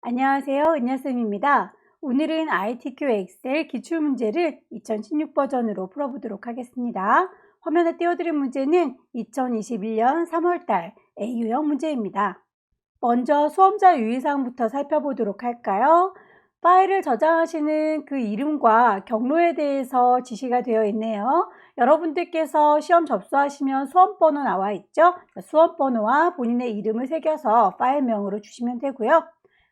안녕하세요. 은야쌤입니다. 오늘은 ITQ 엑셀 기출문제를 2016 버전으로 풀어보도록 하겠습니다. 화면에 띄워드린 문제는 2021년 3월달 A유형 문제입니다. 먼저 수험자 유의사항부터 살펴보도록 할까요? 파일을 저장하시는 그 이름과 경로에 대해서 지시가 되어 있네요. 여러분들께서 시험 접수하시면 수험번호 나와 있죠? 수험번호와 본인의 이름을 새겨서 파일명으로 주시면 되고요.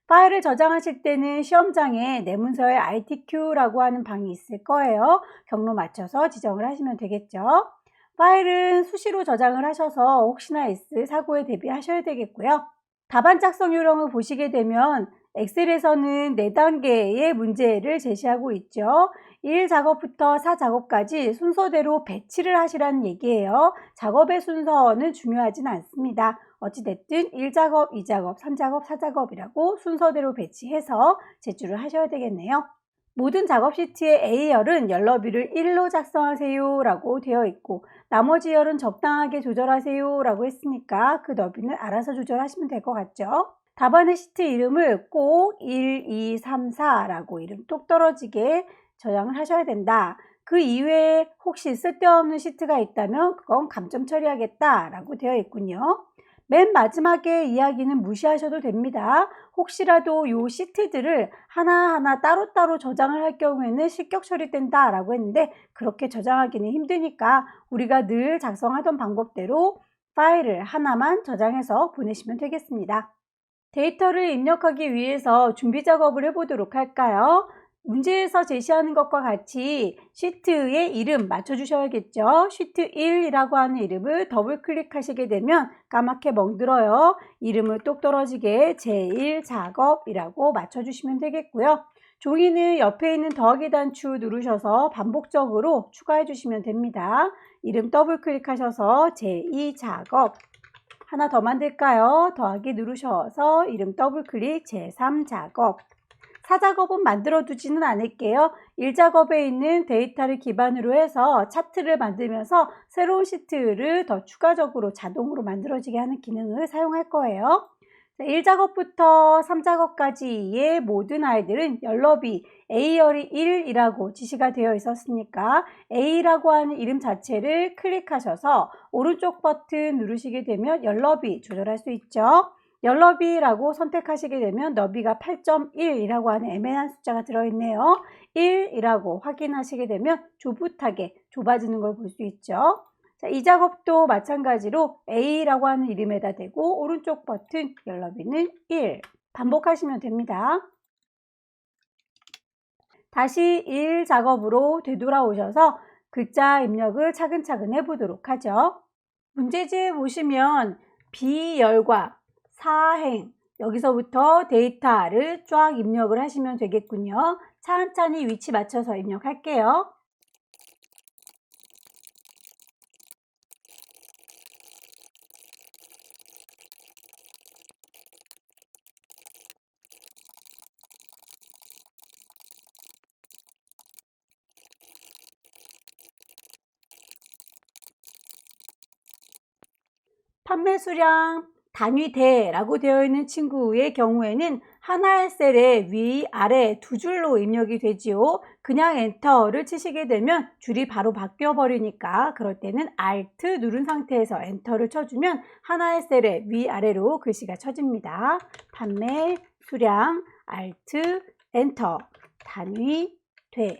파일을 저장하실 때는 시험장에 내 문서에 ITQ라고 하는 방이 있을 거예요. 경로 맞춰서 지정을 하시면 되겠죠. 파일은 수시로 저장을 하셔서 혹시나 있을 사고에 대비하셔야 되겠고요. 답안 작성 요령을 보시게 되면 엑셀에서는 4단계의 문제를 제시하고 있죠. 1작업부터 4작업까지 순서대로 배치를 하시라는 얘기예요. 작업의 순서는 중요하진 않습니다. 어찌됐든 1작업, 2작업, 3작업, 4작업이라고 순서대로 배치해서 제출을 하셔야 되겠네요. 모든 작업 시트의 A열은 열너비를 1로 작성하세요 라고 되어 있고 나머지 열은 적당하게 조절하세요 라고 했으니까 그 너비는 알아서 조절하시면 될 것 같죠. 답안의 시트 이름을 꼭 1, 2, 3, 4라고 이름 똑 떨어지게 저장을 하셔야 된다. 그 이외에 혹시 쓸데없는 시트가 있다면 그건 감점 처리하겠다 라고 되어 있군요. 맨 마지막에 이야기는 무시하셔도 됩니다. 혹시라도 이 시트들을 하나하나 따로따로 저장을 할 경우에는 실격 처리된다 라고 했는데 그렇게 저장하기는 힘드니까 우리가 늘 작성하던 방법대로 파일을 하나만 저장해서 보내시면 되겠습니다. 데이터를 입력하기 위해서 준비 작업을 해보도록 할까요? 문제에서 제시하는 것과 같이 시트의 이름 맞춰주셔야겠죠. 시트 1이라고 하는 이름을 더블 클릭하시게 되면 까맣게 멍들어요. 이름을 똑 떨어지게 제1작업이라고 맞춰주시면 되겠고요. 종이는 옆에 있는 더하기 단추 누르셔서 반복적으로 추가해 주시면 됩니다. 이름 더블 클릭하셔서 제2작업 하나 더 만들까요? 더하기 누르셔서 이름 더블 클릭 제3작업 4작업은 만들어 두지는 않을게요. 1작업에 있는 데이터를 기반으로 해서 차트를 만들면서 새로운 시트를 더 추가적으로 자동으로 만들어지게 하는 기능을 사용할 거예요. 1작업부터 3작업까지의 모든 아이들은 열너비 A열이 1이라고 지시가 되어 있었으니까 A라고 하는 이름 자체를 클릭하셔서 오른쪽 버튼 누르시게 되면 열너비 조절할 수 있죠. 열너비라고 선택하시게 되면 너비가 8.1이라고 하는 애매한 숫자가 들어있네요. 1이라고 확인하시게 되면 조붓하게 좁아지는 걸 볼 수 있죠. 자, 이 작업도 마찬가지로 A라고 하는 이름에다 대고 오른쪽 버튼 열너비는 1 반복하시면 됩니다. 다시 1 작업으로 되돌아오셔서 글자 입력을 차근차근 해보도록 하죠. 문제지에 보시면 B열과 사행 여기서부터 데이터를 쫙 입력을 하시면 되겠군요. 찬찬히 위치 맞춰서 입력할게요. 판매 수량 단위대라고 되어 있는 친구의 경우에는 하나의 셀에 위, 아래 두 줄로 입력이 되지요. 그냥 엔터를 치시게 되면 줄이 바로 바뀌어 버리니까 그럴 때는 Alt 누른 상태에서 엔터를 쳐주면 하나의 셀에 위, 아래로 글씨가 쳐집니다. 판매 수량 Alt 엔터 단위대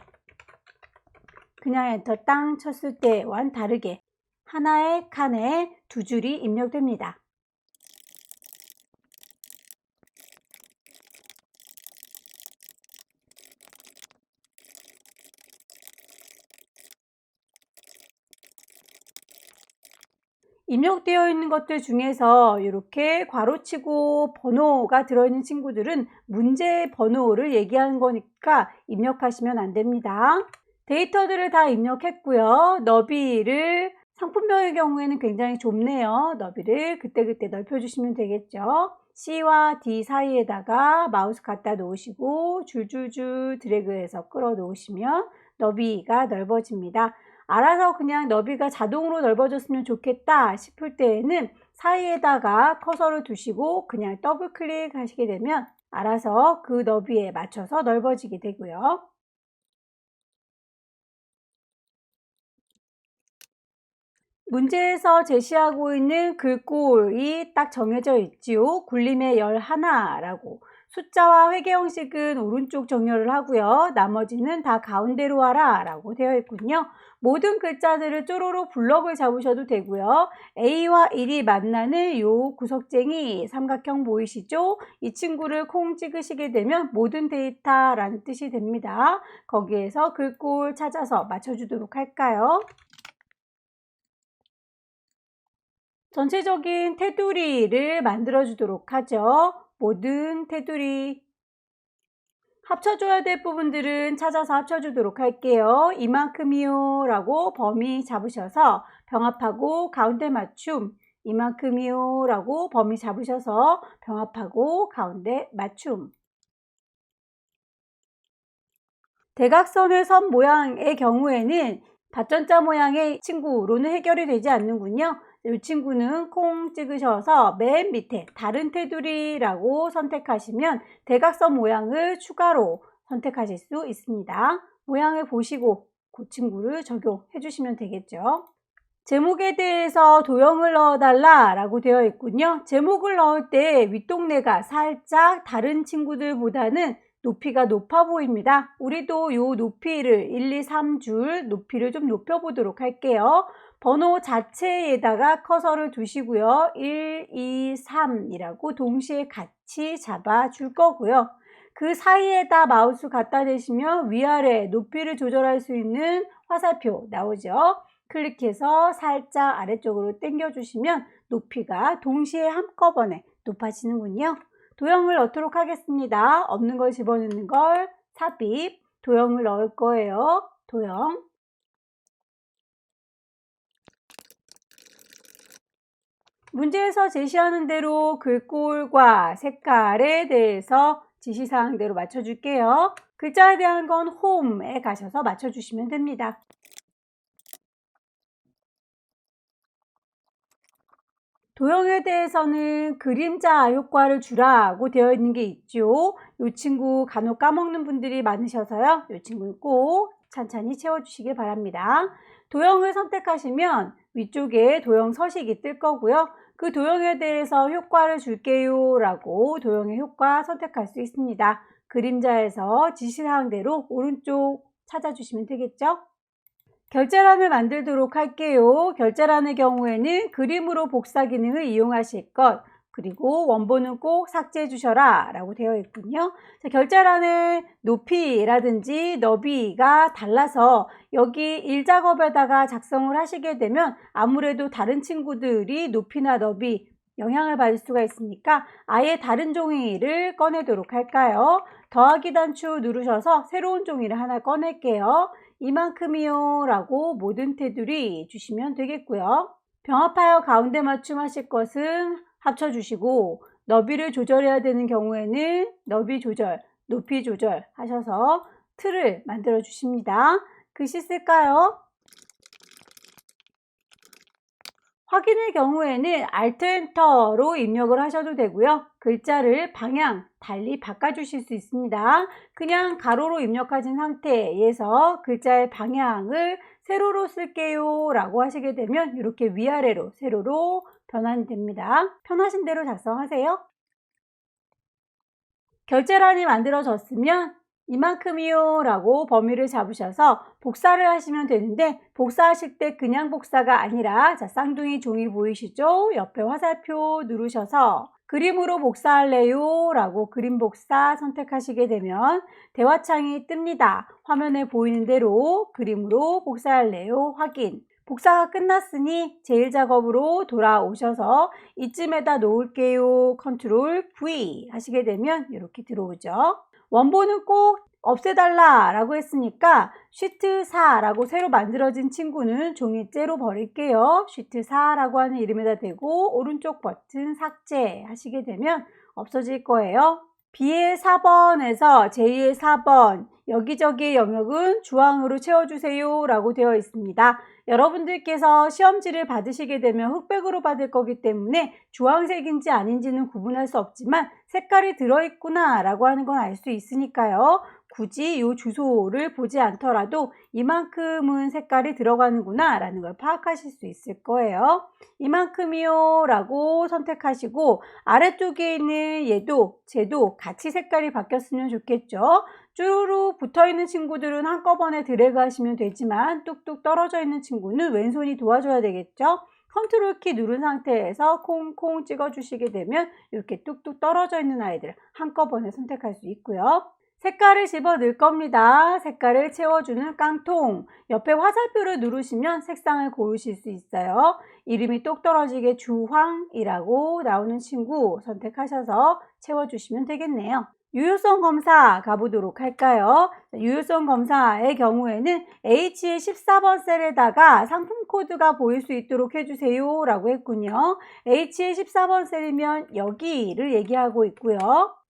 그냥 엔터 땅 쳤을 때와는 다르게 하나의 칸에 두 줄이 입력됩니다. 입력되어 있는 것들 중에서 이렇게 괄호치고 번호가 들어있는 친구들은 문제 번호를 얘기하는 거니까 입력하시면 안 됩니다. 데이터들을 다 입력했고요. 너비를 상품명의 경우에는 굉장히 좁네요. 너비를 그때그때 넓혀주시면 되겠죠. C와 D 사이에다가 마우스 갖다 놓으시고 줄줄줄 드래그해서 끌어 놓으시면 너비가 넓어집니다. 알아서 그냥 너비가 자동으로 넓어졌으면 좋겠다 싶을 때에는 사이에다가 커서를 두시고 그냥 더블 클릭 하시게 되면 알아서 그 너비에 맞춰서 넓어지게 되고요. 문제에서 제시하고 있는 글꼴이 딱 정해져 있지요. 굴림의 11라고. 숫자와 회계 형식은 오른쪽 정렬을 하고요. 나머지는 다 가운데로 와라 라고 되어 있군요. 모든 글자들을 쪼로로 블럭을 잡으셔도 되고요. A와 1이 만나는 요 구석쟁이 삼각형 보이시죠? 이 친구를 콩 찍으시게 되면 모든 데이터라는 뜻이 됩니다. 거기에서 글꼴 찾아서 맞춰주도록 할까요? 전체적인 테두리를 만들어 주도록 하죠. 모든 테두리 합쳐줘야 될 부분들은 찾아서 합쳐주도록 할게요. 이만큼이요 라고 범위 잡으셔서 병합하고 가운데 맞춤, 이만큼이요 라고 범위 잡으셔서 병합하고 가운데 맞춤. 대각선의 선 모양의 경우에는 밭전자 모양의 친구로는 해결이 되지 않는군요. 이 친구는 콩 찍으셔서 맨 밑에 다른 테두리라고 선택하시면 대각선 모양을 추가로 선택하실 수 있습니다. 모양을 보시고 그 친구를 적용해 주시면 되겠죠. 제목에 대해서 도형을 넣어달라 라고 되어 있군요. 제목을 넣을 때 윗동네가 살짝 다른 친구들보다는 높이가 높아 보입니다. 우리도 요 높이를 1, 2, 3줄 높이를 좀 높여 보도록 할게요. 번호 자체에다가 커서를 두시고요. 1, 2, 3이라고 동시에 같이 잡아 줄 거고요. 그 사이에다 마우스 갖다 대시면 위아래 높이를 조절할 수 있는 화살표 나오죠. 클릭해서 살짝 아래쪽으로 당겨 주시면 높이가 동시에 한꺼번에 높아지는군요. 도형을 넣도록 하겠습니다. 없는 걸 집어넣는 걸 삽입, 도형을 넣을 거예요. 도형. 문제에서 제시하는 대로 글꼴과 색깔에 대해서 지시사항대로 맞춰줄게요. 글자에 대한 건 홈에 가셔서 맞춰주시면 됩니다. 도형에 대해서는 그림자 효과를 주라고 되어 있는 게 있죠. 이 친구 간혹 까먹는 분들이 많으셔서요. 이 친구는 꼭 찬찬히 채워주시기 바랍니다. 도형을 선택하시면 위쪽에 도형 서식이 뜰 거고요. 그 도형에 대해서 효과를 줄게요 라고 도형의 효과 선택할 수 있습니다. 그림자에서 지시사항대로 오른쪽 찾아주시면 되겠죠. 결제란을 만들도록 할게요. 결제란의 경우에는 그림으로 복사 기능을 이용하실 것, 그리고 원본은 꼭 삭제해 주셔라 라고 되어 있군요. 자, 결제란의 높이라든지 너비가 달라서 여기 일작업에다가 작성을 하시게 되면 아무래도 다른 친구들이 높이나 너비 영향을 받을 수가 있으니까 아예 다른 종이를 꺼내도록 할까요? 더하기 단추 누르셔서 새로운 종이를 하나 꺼낼게요. 이만큼이요 라고 모든 테두리 주시면 되겠고요. 병합하여 가운데 맞춤 하실 것은 합쳐주시고 너비를 조절해야 되는 경우에는 너비 조절, 높이 조절 하셔서 틀을 만들어 주십니다. 글씨 쓸까요? 확인의 경우에는 Alt 엔터로 입력을 하셔도 되고요. 글자를 방향 달리 바꿔주실 수 있습니다. 그냥 가로로 입력하신 상태에서 글자의 방향을 세로로 쓸게요 라고 하시게 되면 이렇게 위아래로 세로로 변환이 됩니다. 편하신 대로 작성하세요. 결제란이 만들어졌으면 이만큼이요 라고 범위를 잡으셔서 복사를 하시면 되는데 복사하실 때 그냥 복사가 아니라 자, 쌍둥이 종이 보이시죠? 옆에 화살표 누르셔서 그림으로 복사할래요 라고 그림 복사 선택하시게 되면 대화창이 뜹니다. 화면에 보이는 대로 그림으로 복사할래요 확인. 복사가 끝났으니 제일 작업으로 돌아오셔서 이쯤에다 놓을게요. 컨트롤 V 하시게 되면 이렇게 들어오죠. 원본은 꼭 없애달라 라고 했으니까 쉬트 4라고 새로 만들어진 친구는 종이째로 버릴게요. 쉬트 4라고 하는 이름에다 대고 오른쪽 버튼 삭제 하시게 되면 없어질 거예요. B의 4번에서 J의 4번 여기저기의 영역은 주황으로 채워주세요 라고 되어 있습니다. 여러분들께서 시험지를 받으시게 되면 흑백으로 받을 거기 때문에 주황색인지 아닌지는 구분할 수 없지만 색깔이 들어있구나 라고 하는 건 알 수 있으니까요. 굳이 이 주소를 보지 않더라도 이만큼은 색깔이 들어가는구나 라는 걸 파악하실 수 있을 거예요. 이만큼이요 라고 선택하시고 아래쪽에 있는 쟤도 같이 색깔이 바뀌었으면 좋겠죠. 쭈루룩 붙어있는 친구들은 한꺼번에 드래그 하시면 되지만 뚝뚝 떨어져 있는 친구는 왼손이 도와줘야 되겠죠. 컨트롤 키 누른 상태에서 콩콩 찍어주시게 되면 이렇게 뚝뚝 떨어져 있는 아이들 한꺼번에 선택할 수 있고요. 색깔을 집어 넣을 겁니다. 색깔을 채워주는 깡통. 옆에 화살표를 누르시면 색상을 고르실 수 있어요. 이름이 똑 떨어지게 주황이라고 나오는 친구 선택하셔서 채워주시면 되겠네요. 유효성 검사 가보도록 할까요? 유효성 검사의 경우에는 H의 14번 셀에다가 상품 코드가 보일 수 있도록 해주세요 라고 했군요. H의 14번 셀이면 여기를 얘기하고 있고요.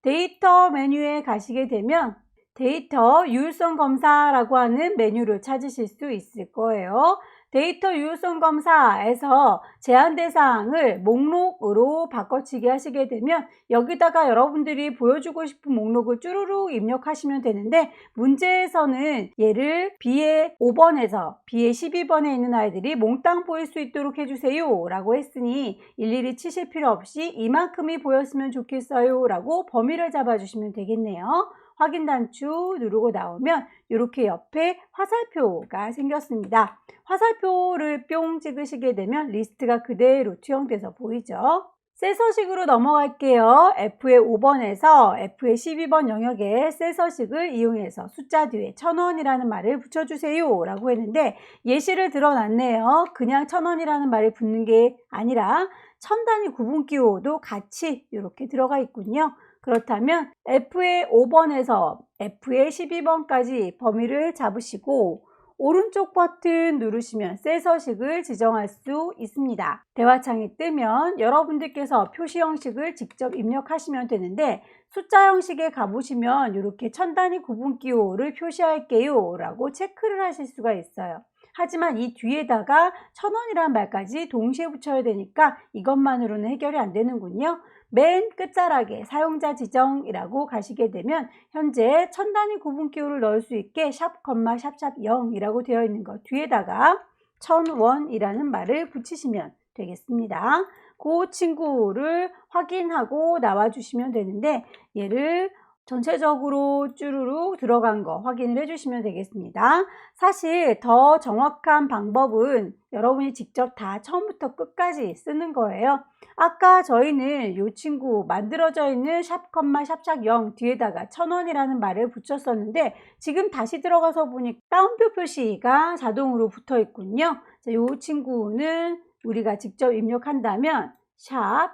데이터 메뉴에 가시게 되면 데이터 유효성 검사라고 하는 메뉴를 찾으실 수 있을 거예요. 데이터 유효성 검사에서 제한 대상을 목록으로 바꿔치기 하시게 되면 여기다가 여러분들이 보여주고 싶은 목록을 쭈루룩 입력하시면 되는데 문제에서는 얘를 B의 5번에서 B의 12번에 있는 아이들이 몽땅 보일 수 있도록 해주세요 라고 했으니 일일이 치실 필요 없이 이만큼이 보였으면 좋겠어요 라고 범위를 잡아주시면 되겠네요. 확인 단추 누르고 나오면 이렇게 옆에 화살표가 생겼습니다. 화살표를 뿅 찍으시게 되면 리스트가 그대로 투영돼서 보이죠. 셀 서식으로 넘어갈게요. F의 5번에서 F의 12번 영역에 셀 서식을 이용해서 숫자 뒤에 1000원이라는 말을 붙여주세요 라고 했는데 예시를 들어놨네요. 그냥 1000원이라는 말이 붙는 게 아니라 1000단위 구분기호도 같이 이렇게 들어가 있군요. 그렇다면 F의 5번에서 F의 12번까지 범위를 잡으시고 오른쪽 버튼 누르시면 셀 서식을 지정할 수 있습니다. 대화창이 뜨면 여러분들께서 표시 형식을 직접 입력하시면 되는데 숫자 형식에 가보시면 이렇게 1000단위 구분기호를 표시할게요 라고 체크를 하실 수가 있어요. 하지만 이 뒤에다가 1000원이라는 말까지 동시에 붙여야 되니까 이것만으로는 해결이 안 되는군요. 맨 끝자락에 사용자 지정이라고 가시게 되면 현재 1000단위 구분기호를 넣을 수 있게 샵, 샵샵 0이라고 되어 있는 것 뒤에다가 1000원이라는 말을 붙이시면 되겠습니다. 그 친구를 확인하고 나와주시면 되는데 얘를 전체적으로 쭈루룩 들어간 거 확인을 해주시면 되겠습니다. 사실 더 정확한 방법은 여러분이 직접 다 처음부터 끝까지 쓰는 거예요. 아까 저희는 이 친구 만들어져 있는 샵, 샵샵 0 뒤에다가 1000원이라는 말을 붙였었는데 지금 다시 들어가서 보니까 따옴표 표시가 자동으로 붙어 있군요. 이 친구는 우리가 직접 입력한다면 샵,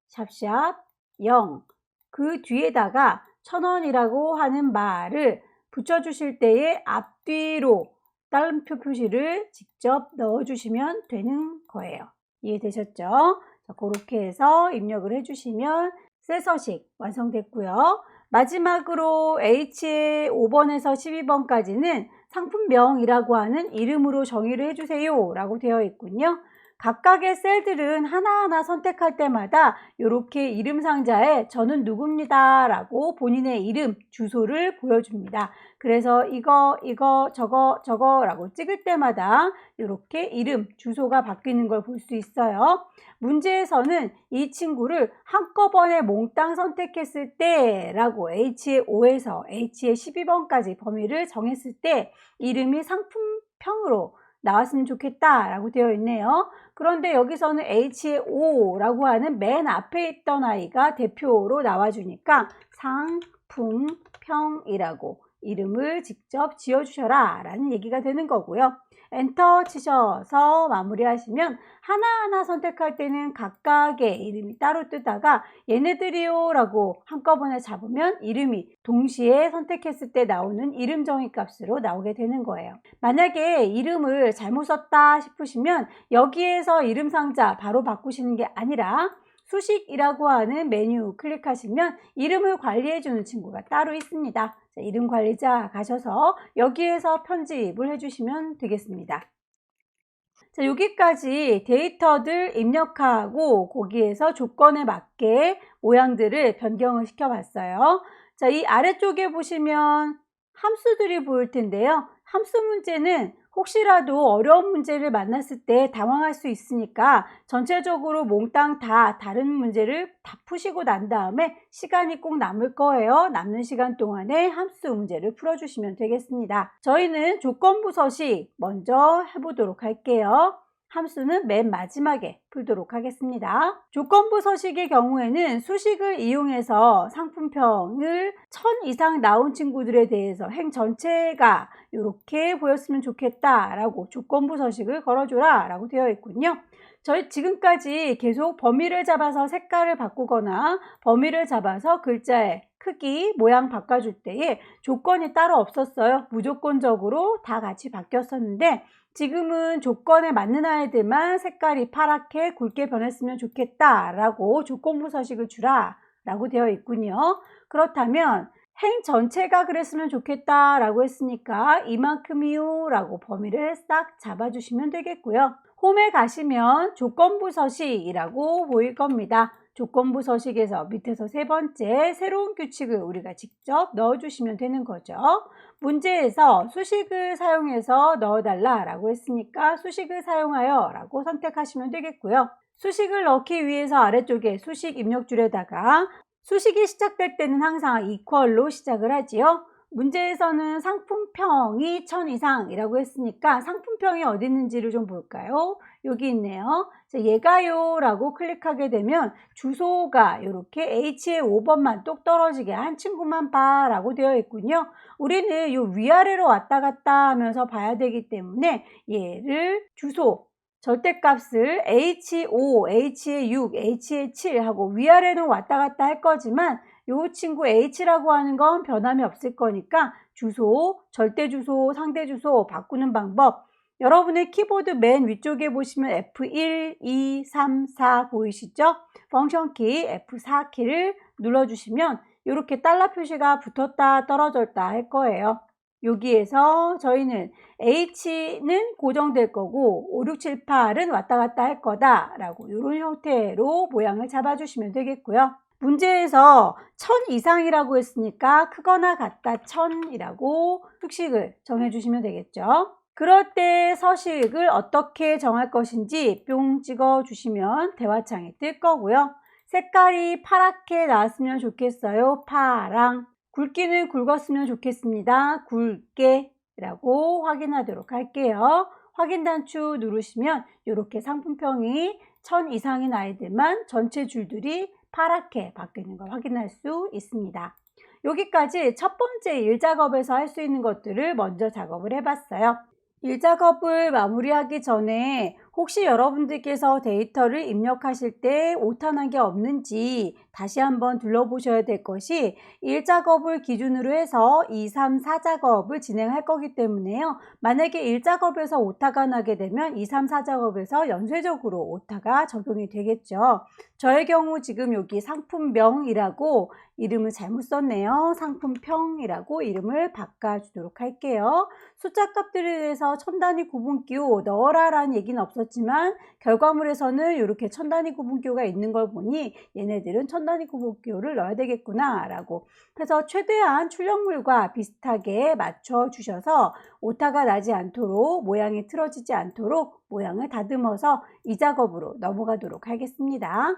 샵샵 0 그 뒤에다가 1000원이라고 하는 말을 붙여주실 때에 앞뒤로 따옴표 표시를 직접 넣어주시면 되는 거예요. 이해되셨죠? 자, 그렇게 해서 입력을 해주시면 셀 서식 완성됐고요. 마지막으로 H의 5번에서 12번까지는 상품명이라고 하는 이름으로 정의를 해주세요 라고 되어 있군요. 각각의 셀들은 하나하나 선택할 때마다 이렇게 이름 상자에 저는 누굽니다 라고 본인의 이름, 주소를 보여줍니다. 그래서 이거, 저거 라고 찍을 때마다 이렇게 이름, 주소가 바뀌는 걸 볼 수 있어요. 문제에서는 이 친구를 한꺼번에 몽땅 선택했을 때 라고 H의 5에서 H의 12번까지 범위를 정했을 때 이름이 상품평으로 나왔으면 좋겠다 라고 되어 있네요. 그런데 여기서는 H의 5라고 하는 맨 앞에 있던 아이가 대표로 나와주니까 상품평이라고 이름을 직접 지어주셔라 라는 얘기가 되는 거고요. 엔터 치셔서 마무리하시면 하나하나 선택할 때는 각각의 이름이 따로 뜨다가 얘네들이요 라고 한꺼번에 잡으면 이름이 동시에 선택했을 때 나오는 이름 정의 값으로 나오게 되는 거예요. 만약에 이름을 잘못 썼다 싶으시면 여기에서 이름 상자 바로 바꾸시는 게 아니라 수식이라고 하는 메뉴 클릭하시면 이름을 관리해주는 친구가 따로 있습니다. 자, 이름 관리자 가셔서 여기에서 편집을 해주시면 되겠습니다. 자, 여기까지 데이터들 입력하고 거기에서 조건에 맞게 모양들을 변경을 시켜봤어요. 자, 이 아래쪽에 보시면 함수들이 보일 텐데요. 함수 문제는 혹시라도 어려운 문제를 만났을 때 당황할 수 있으니까 전체적으로 몽땅 다 다른 문제를 다 푸시고 난 다음에 시간이 꼭 남을 거예요. 남는 시간 동안에 함수 문제를 풀어주시면 되겠습니다. 저희는 조건부 서식 먼저 해보도록 할게요. 함수는 맨 마지막에 풀도록 하겠습니다. 조건부 서식의 경우에는 수식을 이용해서 상품평을 1000 이상 나온 친구들에 대해서 행 전체가 이렇게 보였으면 좋겠다 라고 조건부 서식을 걸어줘라 라고 되어 있군요. 저희 지금까지 계속 범위를 잡아서 색깔을 바꾸거나 범위를 잡아서 글자의 크기, 모양 바꿔줄 때에 조건이 따로 없었어요. 무조건적으로 다 같이 바뀌었었는데 지금은 조건에 맞는 아이들만 색깔이 파랗게 굵게 변했으면 좋겠다 라고 조건부 서식을 주라 라고 되어 있군요. 그렇다면 행 전체가 그랬으면 좋겠다 라고 했으니까 이만큼이요 라고 범위를 싹 잡아주시면 되겠고요. 홈에 가시면 조건부 서식이라고 보일 겁니다. 조건부 서식에서 밑에서 세 번째 새로운 규칙을 우리가 직접 넣어주시면 되는 거죠. 문제에서 수식을 사용해서 넣어달라 라고 했으니까 수식을 사용하여 라고 선택하시면 되겠고요. 수식을 넣기 위해서 아래쪽에 수식 입력줄에다가 수식이 시작될 때는 항상 이퀄로 시작을 하지요. 문제에서는 상품평이 1000 이상이라고 했으니까 상품평이 어디 있는지를 좀 볼까요? 여기 있네요. 얘가요 라고 클릭하게 되면 주소가 이렇게 H의 5번만 똑 떨어지게 한 친구만 봐 라고 되어 있군요. 우리는 이 위아래로 왔다 갔다 하면서 봐야 되기 때문에 얘를 주소 절대값을 H5, H의 6, H의 7 하고 위아래는 왔다 갔다 할 거지만 이 친구 H라고 하는 건 변함이 없을 거니까 주소, 절대 주소, 상대 주소 바꾸는 방법 여러분의 키보드 맨 위쪽에 보시면 F1, 2, 3, 4 보이시죠? 펑션 키 F4 키를 눌러주시면 이렇게 달러 표시가 붙었다 떨어졌다 할 거예요. 여기에서 저희는 H는 고정될 거고 5, 6, 7, 8은 왔다 갔다 할 거다 라고 이런 형태로 모양을 잡아주시면 되겠고요. 문제에서 1000 이상이라고 했으니까 크거나 같다 1000이라고 수식을 정해주시면 되겠죠. 그럴 때 서식을 어떻게 정할 것인지 뿅 찍어 주시면 대화창이 뜰 거고요. 색깔이 파랗게 나왔으면 좋겠어요. 파랑. 굵기는 굵었으면 좋겠습니다. 굵게 라고 확인하도록 할게요. 확인 단추 누르시면 이렇게 상품평이 1000 이상인 아이들만 전체 줄들이 파랗게 바뀌는 걸 확인할 수 있습니다. 여기까지 첫 번째 일작업에서 할 수 있는 것들을 먼저 작업을 해봤어요. 일작업을 마무리하기 전에 혹시 여러분들께서 데이터를 입력하실 때 오타난 게 없는지 다시 한번 둘러보셔야 될 것이 1작업을 기준으로 해서 2, 3, 4작업을 진행할 거기 때문에요. 만약에 1작업에서 오타가 나게 되면 2, 3, 4작업에서 연쇄적으로 오타가 적용이 되겠죠. 저의 경우 지금 여기 상품명이라고 이름을 잘못 썼네요. 상품평이라고 이름을 바꿔주도록 할게요. 숫자 값들에 대해서 첨단위 구분기호 넣어라 라는 얘기는 없었지만 결과물에서는 이렇게 첨단위 구분기호가 있는 걸 보니 얘네들은 첨단위 구분기호를 넣어야 되겠구나 라고 해서 최대한 출력물과 비슷하게 맞춰 주셔서 오타가 나지 않도록 모양이 틀어지지 않도록 모양을 다듬어서 이 작업으로 넘어가도록 하겠습니다.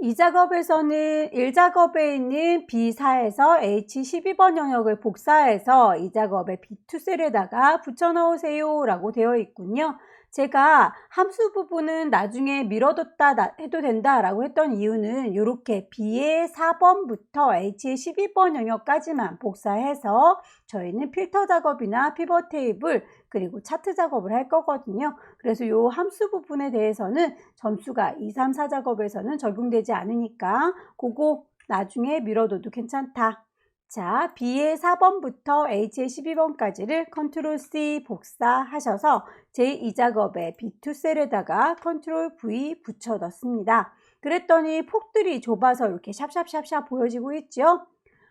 이 작업에서는 1작업에 있는 B4에서 H12번 영역을 복사해서 이 작업에 B2 셀에다가 붙여 넣으세요 라고 되어 있군요. 제가 함수 부분은 나중에 미뤄뒀다 해도 된다 라고 했던 이유는 이렇게 B의 4번부터 H의 12번 영역까지만 복사해서 저희는 필터 작업이나 피벗 테이블 그리고 차트 작업을 할 거거든요. 그래서 이 함수 부분에 대해서는 점수가 2, 3, 4 작업에서는 적용되지 않으니까 그거 나중에 미뤄둬도 괜찮다. 자, B의 4번부터 H의 12번까지를 컨트롤 C 복사하셔서 제2작업의 B2 셀에다가 컨트롤 V 붙여 넣습니다. 그랬더니 폭들이 좁아서 이렇게 샵샵샵샵 보여지고 있죠.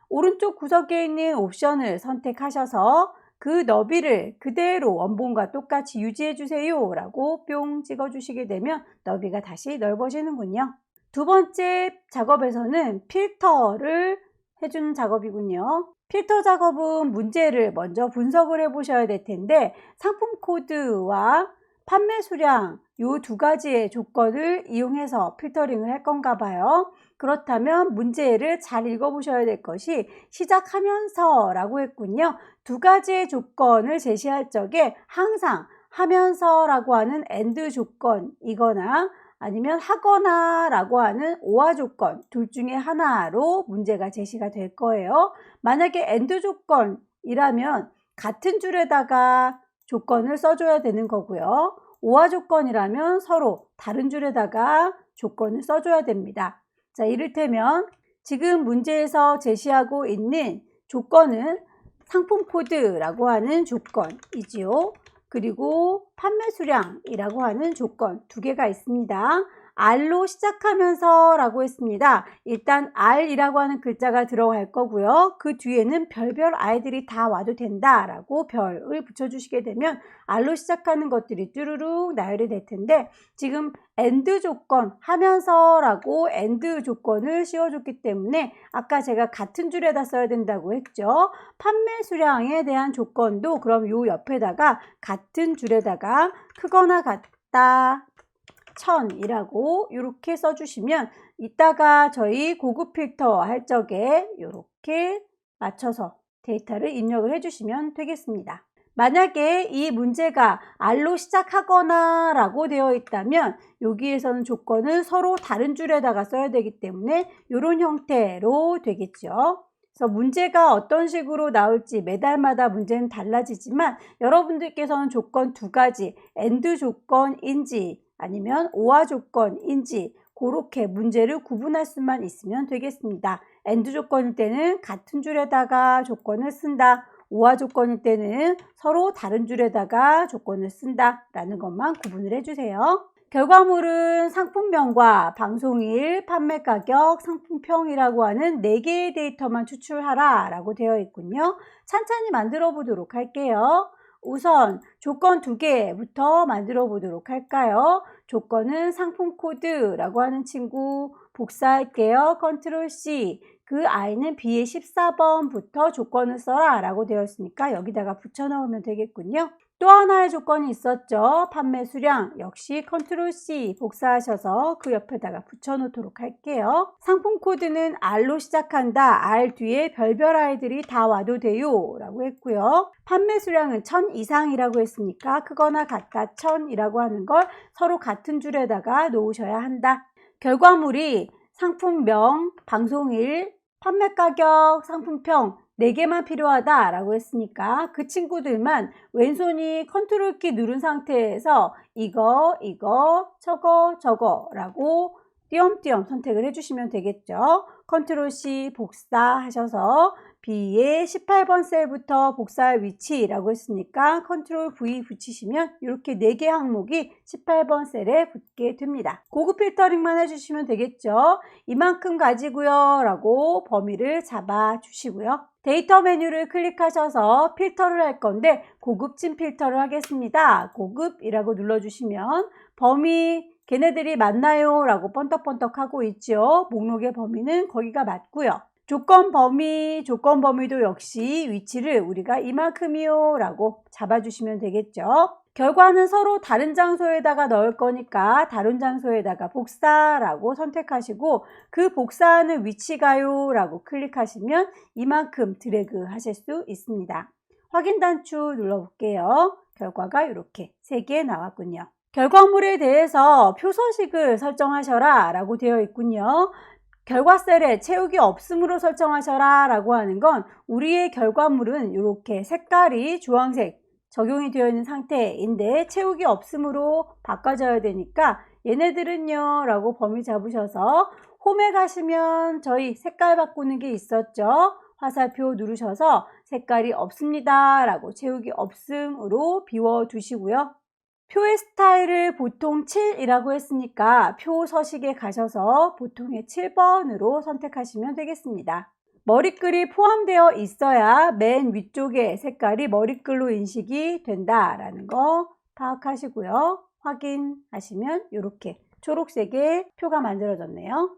오른쪽 구석에 있는 옵션을 선택하셔서 그 너비를 그대로 원본과 똑같이 유지해 주세요 라고 뿅 찍어 주시게 되면 너비가 다시 넓어지는군요. 두 번째 작업에서는 필터를 해주는 작업이군요. 필터 작업은 문제를 먼저 분석을 해 보셔야 될 텐데 상품 코드와 판매 수량 이 두 가지의 조건을 이용해서 필터링을 할 건가 봐요. 그렇다면 문제를 잘 읽어 보셔야 될 것이 시작하면서 라고 했군요. 두 가지의 조건을 제시할 적에 항상 하면서 라고 하는 AND 조건이거나 아니면 하거나 라고 하는 OR 조건 둘 중에 하나로 문제가 제시가 될 거예요. 만약에 AND 조건이라면 같은 줄에다가 조건을 써줘야 되는 거고요. OR 조건이라면 서로 다른 줄에다가 조건을 써줘야 됩니다. 자, 이를테면 지금 문제에서 제시하고 있는 조건은 상품 코드라고 하는 조건이지요. 그리고 판매 수량이라고 하는 조건 두 개가 있습니다. R로 시작하면서 라고 했습니다. 일단 R이라고 하는 글자가 들어갈 거고요. 그 뒤에는 별별 아이들이 다 와도 된다 라고 별을 붙여주시게 되면 R로 시작하는 것들이 뚜루룩 나열이 될 텐데 지금 AND 조건 하면서 라고 AND 조건을 씌워줬기 때문에 아까 제가 같은 줄에다 써야 된다고 했죠. 판매 수량에 대한 조건도 그럼 요 옆에다가 같은 줄에다가 크거나 같다 1000이라고 이렇게 써주시면 이따가 저희 고급 필터 할 적에 이렇게 맞춰서 데이터를 입력을 해주시면 되겠습니다. 만약에 이 문제가 R로 시작하거나 라고 되어 있다면 여기에서는 조건을 서로 다른 줄에다가 써야 되기 때문에 이런 형태로 되겠죠. 그래서 문제가 어떤 식으로 나올지 매달마다 문제는 달라지지만 여러분들께서는 조건 두 가지 AND 조건인지 아니면 OR 조건인지 그렇게 문제를 구분할 수만 있으면 되겠습니다. AND 조건일 때는 같은 줄에다가 조건을 쓴다. OR 조건일 때는 서로 다른 줄에다가 조건을 쓴다 라는 것만 구분을 해주세요. 결과물은 상품명과 방송일, 판매가격, 상품평이라고 하는 4개의 데이터만 추출하라 라고 되어 있군요. 찬찬히 만들어 보도록 할게요. 우선 조건 2개부터 만들어 보도록 할까요? 조건은 상품 코드라고 하는 친구 복사할게요. 컨트롤 C. 그 I는 B의 14번부터 조건을 써라 라고 되어 있으니까 여기다가 붙여 넣으면 되겠군요. 또 하나의 조건이 있었죠. 판매 수량 역시 컨트롤 C 복사하셔서 그 옆에다가 붙여 놓도록 할게요. 상품 코드는 R로 시작한다. R 뒤에 별별 아이들이 다 와도 돼요 라고 했고요. 판매 수량은 1000 이상이라고 했으니까 크거나 같다 1000이라고 하는 걸 서로 같은 줄에다가 놓으셔야 한다. 결과물이 상품명, 방송일, 판매가격, 상품평 4개만 필요하다 라고 했으니까 그 친구들만 왼손이 컨트롤 키 누른 상태에서 이거, 저거 라고 띄엄띄엄 선택을 해주시면 되겠죠. 컨트롤 C 복사하셔서 B의 18번 셀부터 복사할 위치라고 했으니까 컨트롤 V 붙이시면 이렇게 4개 항목이 18번 셀에 붙게 됩니다. 고급 필터링만 해주시면 되겠죠. 이만큼 가지고요 라고 범위를 잡아 주시고요. 데이터 메뉴를 클릭하셔서 필터를 할 건데 고급진 필터를 하겠습니다. 고급이라고 눌러주시면 범위 걔네들이 맞나요? 라고 번떡번떡 하고 있죠. 목록의 범위는 거기가 맞고요. 조건 범위도 역시 위치를 우리가 이만큼이요 라고 잡아주시면 되겠죠. 결과는 서로 다른 장소에다가 넣을 거니까 다른 장소에다가 복사라고 선택하시고 그 복사하는 위치가요 라고 클릭하시면 이만큼 드래그 하실 수 있습니다. 확인 단추 눌러볼게요. 결과가 이렇게 3개 나왔군요. 결과물에 대해서 표서식을 설정하셔라 라고 되어 있군요. 결과 셀에 채우기 없음으로 설정하셔라 라고 하는 건 우리의 결과물은 이렇게 색깔이 주황색 적용이 되어 있는 상태인데 채우기 없음으로 바꿔줘야 되니까 얘네들은요 라고 범위 잡으셔서 홈에 가시면 저희 색깔 바꾸는 게 있었죠. 화살표 누르셔서 색깔이 없습니다 라고 채우기 없음으로 비워 두시고요. 표의 스타일을 보통 7이라고 했으니까 표 서식에 가셔서 보통의 7번으로 선택하시면 되겠습니다. 머리글이 포함되어 있어야 맨 위쪽의 색깔이 머리글로 인식이 된다라는 거 파악하시고요. 확인하시면 이렇게 초록색의 표가 만들어졌네요.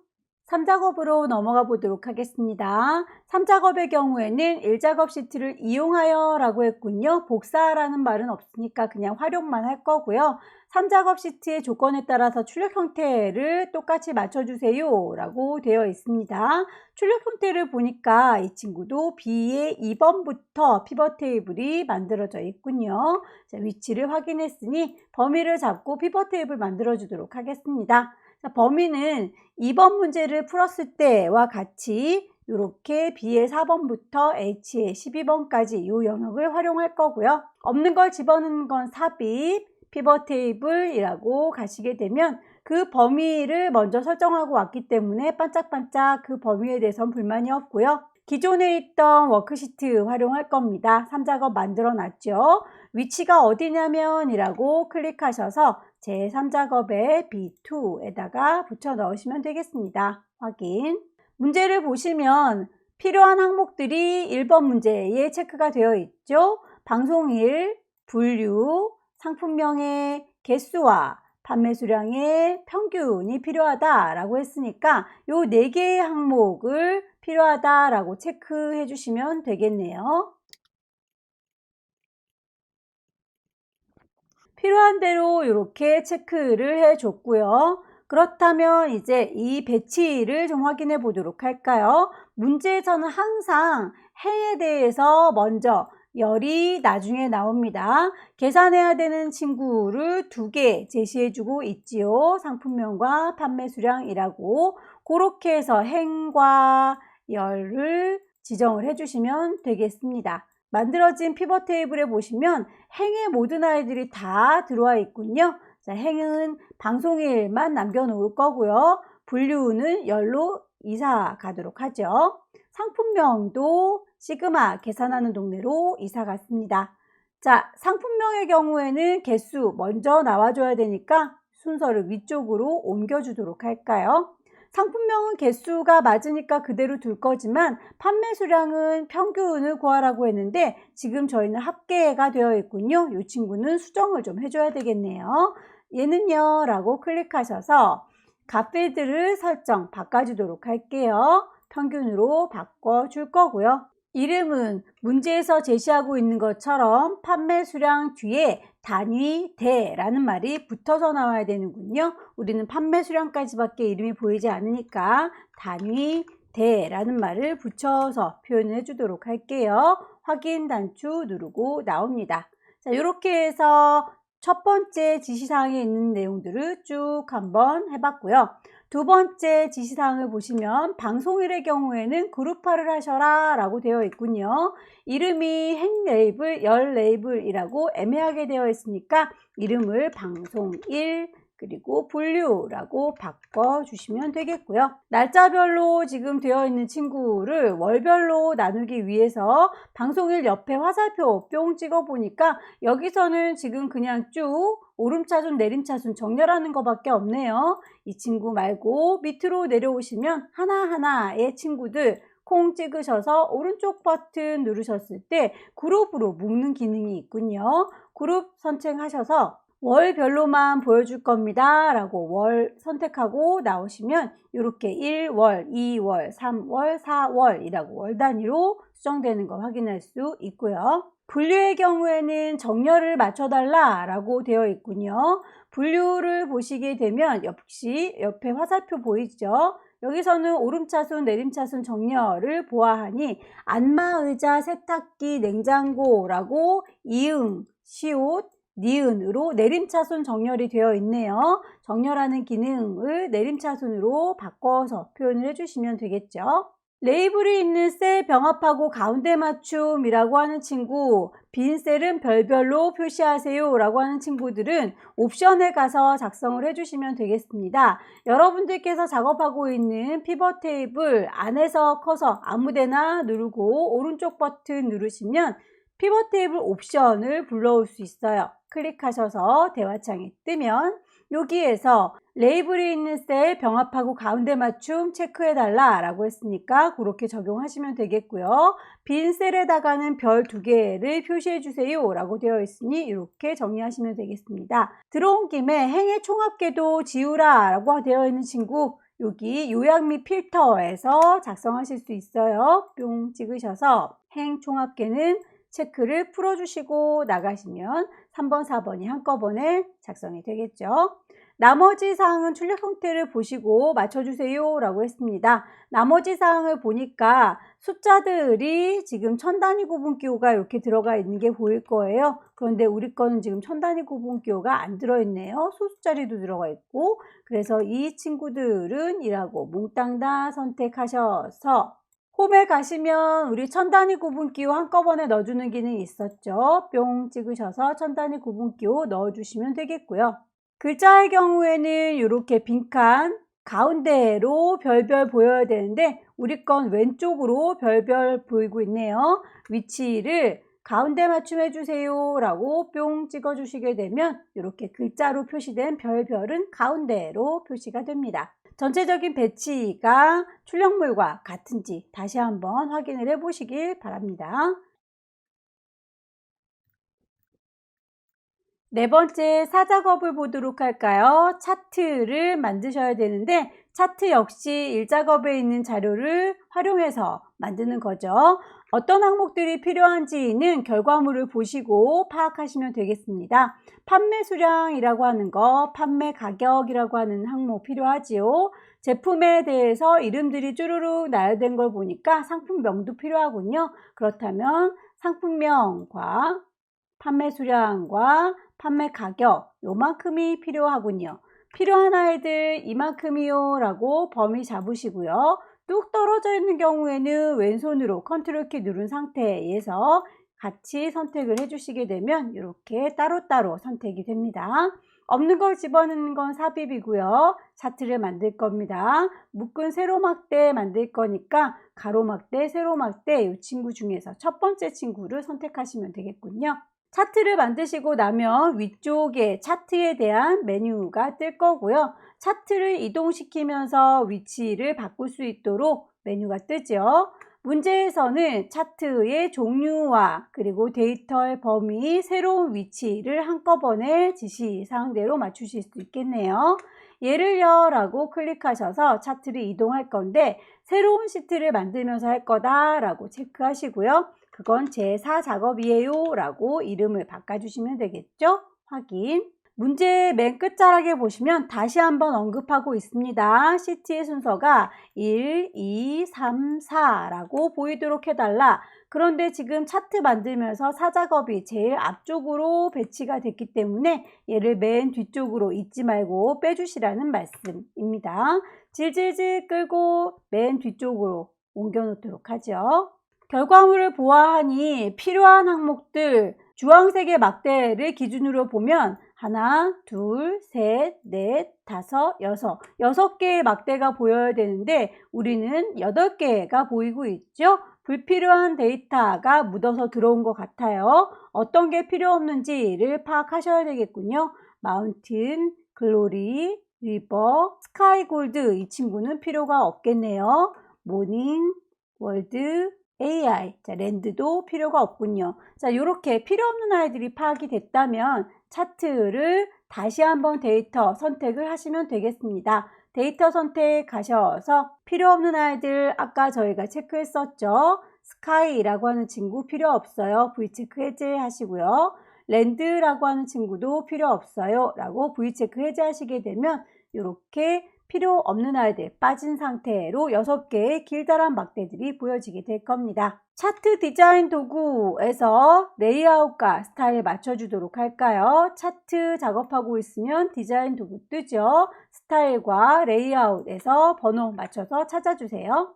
3작업으로 넘어가 보도록 하겠습니다. 3작업의 경우에는 1작업 시트를 이용하여 라고 했군요. 복사라는 말은 없으니까 그냥 활용만 할 거고요. 3작업 시트의 조건에 따라서 출력 형태를 똑같이 맞춰주세요 라고 되어 있습니다. 출력 형태를 보니까 이 친구도 B의 2번부터 피벗 테이블이 만들어져 있군요. 자, 위치를 확인했으니 범위를 잡고 피벗 테이블 만들어 주도록 하겠습니다. 자, 범위는 2번 문제를 풀었을 때와 같이 이렇게 B의 4번부터 H의 12번까지 이 영역을 활용할 거고요. 없는 걸 집어넣는 건 삽입, 피벗 테이블이라고 가시게 되면 그 범위를 먼저 설정하고 왔기 때문에 반짝반짝 그 범위에 대해서는 불만이 없고요. 기존에 있던 워크시트 활용할 겁니다. 3작업 만들어 놨죠. 위치가 어디냐면 이라고 클릭하셔서 제 3작업의 B2에다가 붙여 넣으시면 되겠습니다. 확인. 문제를 보시면 필요한 항목들이 1번 문제에 체크가 되어 있죠. 방송일, 분류, 상품명의 개수와 판매 수량의 평균이 필요하다라고 했으니까 이 4개의 항목을 필요하다라고 체크해 주시면 되겠네요. 필요한 대로 이렇게 체크를 해 줬고요. 그렇다면 이제 이 배치를 좀 확인해 보도록 할까요? 문제에서는 항상 해에 대해서 먼저 열이 나중에 나옵니다. 계산해야 되는 친구를 2개 제시해 주고 있지요. 상품명과 판매 수량이라고. 그렇게 해서 행과 열을 지정을 해 주시면 되겠습니다. 만들어진 피벗 테이블에 보시면 행의 모든 아이들이 다 들어와 있군요. 자, 행은 방송일만 남겨놓을 거고요. 분류는 열로 이사 가도록 하죠. 상품명도 시그마 계산하는 동네로 이사 갔습니다. 자, 상품명의 경우에는 개수 먼저 나와줘야 되니까 순서를 위쪽으로 옮겨주도록 할까요? 상품명은 개수가 맞으니까 그대로 둘 거지만 판매 수량은 평균을 구하라고 했는데 지금 저희는 합계가 되어 있군요. 이 친구는 수정을 좀 해줘야 되겠네요. 얘는요 라고 클릭하셔서 값필드를 설정 바꿔주도록 할게요. 평균으로 바꿔줄 거고요. 이름은 문제에서 제시하고 있는 것처럼 판매 수량 뒤에 단위대라는 말이 붙어서 나와야 되는군요. 우리는 판매 수량까지밖에 이름이 보이지 않으니까 단위대라는 말을 붙여서 표현해 주도록 할게요. 확인 단추 누르고 나옵니다. 자, 이렇게 해서 첫 번째 지시사항에 있는 내용들을 쭉 한번 해봤고요. 두 번째 지시사항을 보시면 방송일의 경우에는 그룹화를 하셔라 라고 되어 있군요. 이름이 행 레이블, 열 레이블이라고 애매하게 되어 있으니까 이름을 방송일 그리고 분류라고 바꿔주시면 되겠고요. 날짜별로 지금 되어 있는 친구를 월별로 나누기 위해서 방송일 옆에 화살표 뿅 찍어 보니까 여기서는 지금 그냥 쭉 오름차순 내림차순 정렬하는 것밖에 없네요. 이 친구 말고 밑으로 내려오시면 하나하나의 친구들 콩 찍으셔서 오른쪽 버튼 누르셨을 때 그룹으로 묶는 기능이 있군요. 그룹 선택하셔서 월별로만 보여줄 겁니다 라고 월 선택하고 나오시면 이렇게 1월, 2월, 3월, 4월 이라고 월 단위로 수정되는 거 확인할 수 있고요. 분류의 경우에는 정렬을 맞춰달라 라고 되어 있군요. 분류를 보시게 되면 역시 옆에 화살표 보이죠? 여기서는 오름차순, 내림차순 정렬을 보아하니 안마의자, 세탁기, 냉장고라고 이응, 시옷, 니은으로 내림차순 정렬이 되어 있네요. 정렬하는 기능을 내림차순으로 바꿔서 표현을 해주시면 되겠죠. 레이블이 있는 셀 병합하고 가운데 맞춤이라고 하는 친구, 빈 셀은 별별로 표시하세요 라고 하는 친구들은 옵션에 가서 작성을 해주시면 되겠습니다. 여러분들께서 작업하고 있는 피벗 테이블 안에서 커서 아무데나 누르고 오른쪽 버튼 누르시면 피벗 테이블 옵션을 불러올 수 있어요. 클릭하셔서 대화창이 뜨면 여기에서 레이블이 있는 셀 병합하고 가운데 맞춤 체크해달라 라고 했으니까 그렇게 적용하시면 되겠고요. 빈 셀에다가는 별 2개를 표시해 주세요 라고 되어 있으니 이렇게 정리하시면 되겠습니다. 들어온 김에 행의 총합계도 지우라 라고 되어 있는 친구, 여기 요약 및 필터에서 작성하실 수 있어요. 뿅 찍으셔서 행 총합계는 체크를 풀어주시고 나가시면 3번, 4번이 한꺼번에 작성이 되겠죠. 나머지 사항은 출력 형태를 보시고 맞춰주세요 라고 했습니다. 나머지 사항을 보니까 숫자들이 지금 천 단위 구분기호가 이렇게 들어가 있는 게 보일 거예요. 그런데 우리 거는 지금 천 단위 구분기호가 안 들어있네요. 소수자리도 들어가 있고, 그래서 이 친구들은 이라고 몽땅 다 선택하셔서 홈에 가시면 우리 천 단위 구분기호 한꺼번에 넣어주는 기능이 있었죠. 뿅 찍으셔서 천 단위 구분기호 넣어주시면 되겠고요. 글자의 경우에는 이렇게 빈칸 가운데로 별별 보여야 되는데 우리 건 왼쪽으로 별별 보이고 있네요. 위치를 가운데 맞춤해 주세요 라고 뿅 찍어 주시게 되면 이렇게 글자로 표시된 별별은 가운데로 표시가 됩니다. 전체적인 배치가 출력물과 같은지 다시 한번 확인을 해 보시길 바랍니다. 네 번째 사작업을 보도록 할까요? 차트를 만드셔야 되는데 차트 역시 1작업에 있는 자료를 활용해서 만드는 거죠. 어떤 항목들이 필요한지는 결과물을 보시고 파악하시면 되겠습니다. 판매 수량이라고 하는 거, 판매 가격이라고 하는 항목 필요하지요. 제품에 대해서 이름들이 쭈루룩 나열된 걸 보니까 상품명도 필요하군요. 그렇다면 상품명과 판매 수량과 판매 가격 요만큼이 필요하군요. 필요한 아이들 이만큼이요 라고 범위 잡으시고요. 뚝 떨어져 있는 경우에는 왼손으로 컨트롤 키 누른 상태에서 같이 선택을 해주시게 되면 이렇게 따로따로 선택이 됩니다. 없는 걸 집어넣는 건 삽입이고요. 차트를 만들 겁니다. 묶은 세로막대 만들 거니까 가로막대, 세로막대 이 친구 중에서 첫 번째 친구를 선택하시면 되겠군요. 차트를 만드시고 나면 위쪽에 차트에 대한 메뉴가 뜰 거고요. 차트를 이동시키면서 위치를 바꿀 수 있도록 메뉴가 뜨죠. 문제에서는 차트의 종류와 그리고 데이터의 범위, 새로운 위치를 한꺼번에 지시사항대로 맞추실 수 있겠네요. 예를요 라고 클릭하셔서 차트를 이동할 건데 새로운 시트를 만들면서 할 거다 라고 체크하시고요. 그건 제4작업이에요 라고 이름을 바꿔주시면 되겠죠? 확인. 문제 맨 끝자락에 보시면 다시 한번 언급하고 있습니다. 시트의 순서가 1, 2, 3, 4라고 보이도록 해달라. 그런데 지금 차트 만들면서 4작업이 제일 앞쪽으로 배치가 됐기 때문에 얘를 맨 뒤쪽으로 잊지 말고 빼주시라는 말씀입니다. 질질질 끌고 맨 뒤쪽으로 옮겨 놓도록 하죠. 결과물을 보아하니 필요한 항목들 주황색의 막대를 기준으로 보면 하나, 둘, 셋, 넷, 다섯, 여섯 개의 막대가 보여야 되는데 우리는 8개가 보이고 있죠. 불필요한 데이터가 묻어서 들어온 것 같아요. 어떤 게 필요 없는지를 파악하셔야 되겠군요. 마운틴, 글로리, 리버, 스카이 골드 이 친구는 필요가 없겠네요. 모닝, 월드, AI, 자, 랜드도 필요가 없군요. 자, 이렇게 필요 없는 아이들이 파악이 됐다면 차트를 다시 한번 데이터 선택을 하시면 되겠습니다. 데이터 선택하셔서 필요 없는 아이들 아까 저희가 체크했었죠. 스카이라고 하는 친구 필요 없어요. V체크 해제하시고요. 랜드라고 하는 친구도 필요 없어요. 라고 V체크 해제하시게 되면 이렇게 필요 없는 아이들 빠진 상태로 6개의 길다란 막대들이 보여지게 될 겁니다. 차트 디자인 도구에서 레이아웃과 스타일 맞춰주도록 할까요? 차트 작업하고 있으면 디자인 도구 뜨죠. 스타일과 레이아웃에서 번호 맞춰서 찾아주세요.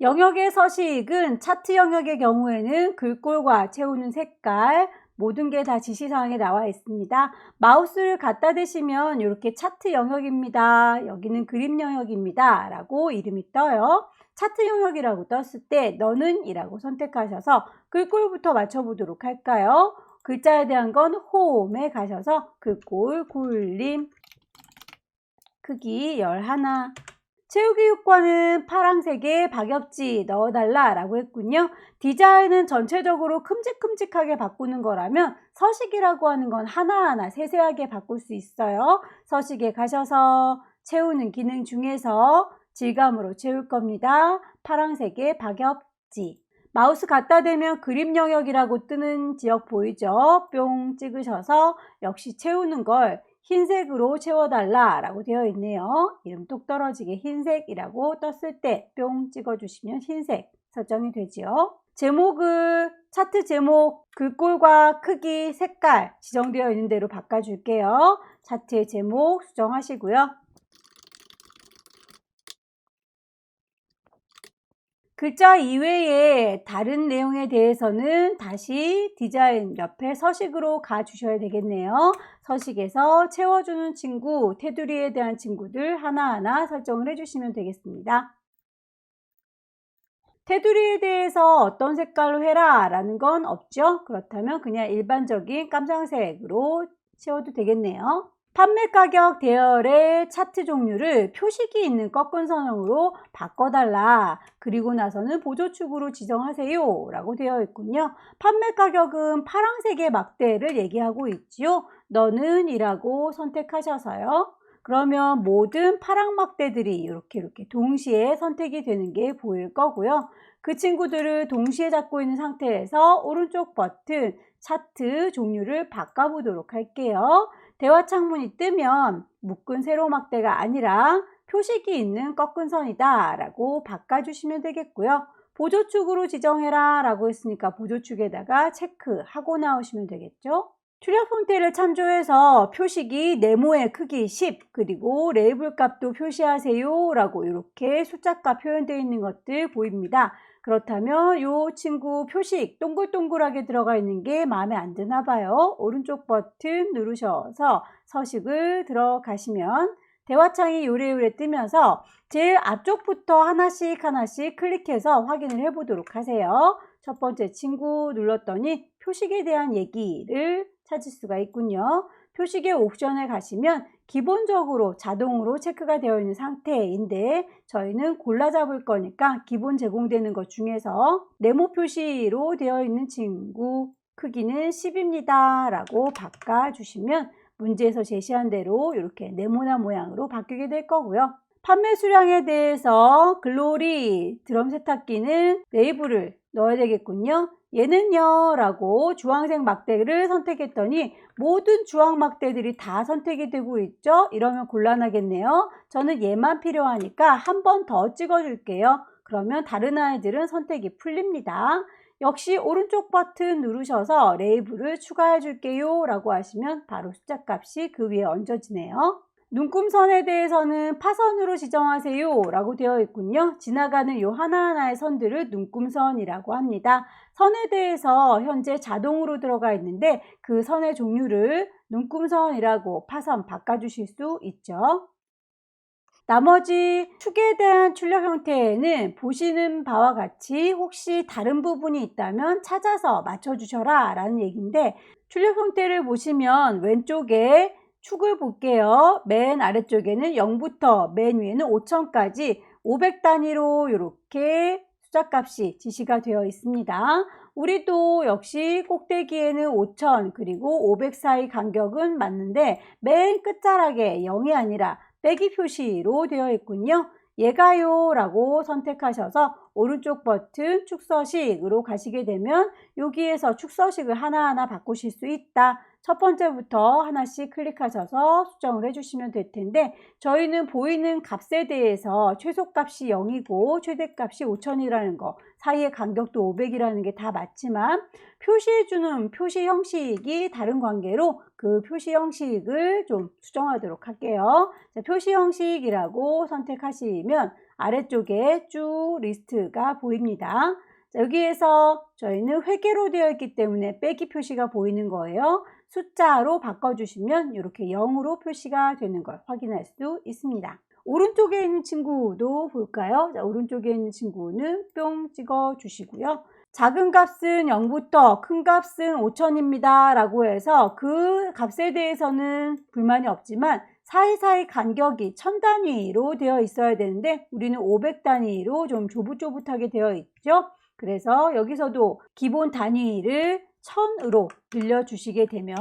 영역의 서식은 차트 영역의 경우에는 글꼴과 채우는 색깔 모든 게 다 지시사항에 나와 있습니다. 마우스를 갖다 대시면 이렇게 차트 영역입니다. 여기는 그림 영역입니다. 라고 이름이 떠요. 차트 영역이라고 떴을 때 너는 이라고 선택하셔서 글꼴부터 맞춰보도록 할까요? 글자에 대한 건 홈에 가셔서 글꼴, 굴림, 크기 11. 채우기 요건은 파란색에 박엽지 넣어달라 라고 했군요. 디자인은 전체적으로 큼직큼직하게 바꾸는 거라면 서식이라고 하는 건 하나하나 세세하게 바꿀 수 있어요. 서식에 가셔서 채우는 기능 중에서 질감으로 채울 겁니다. 파란색에 박엽지. 마우스 갖다 대면 그림 영역이라고 뜨는 지역 보이죠? 뿅 찍으셔서 역시 채우는 걸 흰색으로 채워달라 라고 되어 있네요. 이름 뚝 떨어지게 흰색이라고 떴을 때 뿅 찍어주시면 흰색 설정이 되지요. 제목을 차트 제목, 글꼴과 크기, 색깔 지정되어 있는 대로 바꿔줄게요. 차트의 제목 수정하시고요. 글자 이외에 다른 내용에 대해서는 다시 디자인 옆에 서식으로 가주셔야 되겠네요. 서식에서 채워주는 친구, 테두리에 대한 친구들 하나하나 설정을 해주시면 되겠습니다. 테두리에 대해서 어떤 색깔로 해라 라는 건 없죠. 그렇다면 그냥 일반적인 깜장색으로 채워도 되겠네요. 판매 가격 대열의 차트 종류를 표식이 있는 꺾은 선형으로 바꿔달라. 그리고 나서는 보조축으로 지정하세요 라고 되어 있군요. 판매 가격은 파란색의 막대를 얘기하고 있지요. 너는 이라고 선택하셔서요. 그러면 모든 파랑 막대들이 이렇게 동시에 선택이 되는 게 보일 거고요. 그 친구들을 동시에 잡고 있는 상태에서 오른쪽 버튼 차트 종류를 바꿔보도록 할게요. 대화 창문이 뜨면 묶은 세로 막대가 아니라 표식이 있는 꺾은 선이다 라고 바꿔주시면 되겠고요. 보조축으로 지정해라 라고 했으니까 보조축에다가 체크하고 나오시면 되겠죠. 출력 형태를 참조해서 표식이 네모의 크기 10 그리고 레이블 값도 표시하세요 라고 이렇게 숫자값 표현되어 있는 것들 보입니다. 그렇다면 이 친구 표식 동글동글하게 들어가 있는 게 마음에 안 드나 봐요. 오른쪽 버튼 누르셔서 서식을 들어가시면 대화창이 요래요래 뜨면서 제일 앞쪽부터 하나씩 클릭해서 확인을 해보도록 하세요. 첫 번째 친구 눌렀더니 표식에 대한 얘기를 찾을 수가 있군요. 표식의 옵션에 가시면 기본적으로 자동으로 체크가 되어 있는 상태인데 저희는 골라 잡을 거니까 기본 제공되는 것 중에서 네모 표시로 되어 있는 친구 크기는 10입니다 라고 바꿔주시면 문제에서 제시한 대로 이렇게 네모난 모양으로 바뀌게 될 거고요. 판매 수량에 대해서 글로리 드럼 세탁기는 레이블을 넣어야 되겠군요. 얘는요 라고 주황색 막대를 선택했더니 모든 주황 막대들이 다 선택이 되고 있죠. 이러면 곤란하겠네요. 저는 얘만 필요하니까 한 번 더 찍어 줄게요. 그러면 다른 아이들은 선택이 풀립니다. 역시 오른쪽 버튼 누르셔서 레이블을 추가해 줄게요 라고 하시면 바로 숫자 값이 그 위에 얹어지네요. 눈금선에 대해서는 파선으로 지정하세요 라고 되어 있군요. 지나가는 요 하나하나의 선들을 눈금선이라고 합니다. 선에 대해서 현재 자동으로 들어가 있는데 그 선의 종류를 눈금선이라고 파선 바꿔주실 수 있죠. 나머지 축에 대한 출력 형태에는 보시는 바와 같이 혹시 다른 부분이 있다면 찾아서 맞춰주셔라 라는 얘기인데 출력 형태를 보시면 왼쪽에 축을 볼게요. 맨 아래쪽에는 0부터 맨 위에는 5000까지 500단위로 이렇게 숫자값이 지시가 되어 있습니다. 우리도 역시 꼭대기에는 5000 그리고 500 사이 간격은 맞는데 맨 끝자락에 0이 아니라 빼기 표시로 되어 있군요. 얘가요 라고 선택하셔서 오른쪽 버튼 축서식으로 가시게 되면 여기에서 축서식을 하나하나 바꾸실 수 있다. 첫 번째부터 하나씩 클릭하셔서 수정을 해주시면 될 텐데 저희는 보이는 값에 대해서 최소값이 0이고 최대값이 5000이라는 거 사이의 간격도 500이라는 게 다 맞지만 표시해주는 표시 형식이 다른 관계로 그 표시 형식을 좀 수정하도록 할게요. 자, 표시 형식이라고 선택하시면 아래쪽에 쭉 리스트가 보입니다. 자, 여기에서 저희는 회계로 되어 있기 때문에 빼기 표시가 보이는 거예요. 숫자로 바꿔주시면 이렇게 0으로 표시가 되는 걸 확인할 수 있습니다. 오른쪽에 있는 친구도 볼까요? 자, 오른쪽에 있는 친구는 뿅 찍어 주시고요. 작은 값은 0부터 큰 값은 5000입니다 라고 해서 그 값에 대해서는 불만이 없지만 사이사이 간격이 1000단위로 되어 있어야 되는데 우리는 500단위로 좀 조붓조붓하게 되어 있죠. 그래서 여기서도 기본 단위를 1000으로 늘려주시게 되면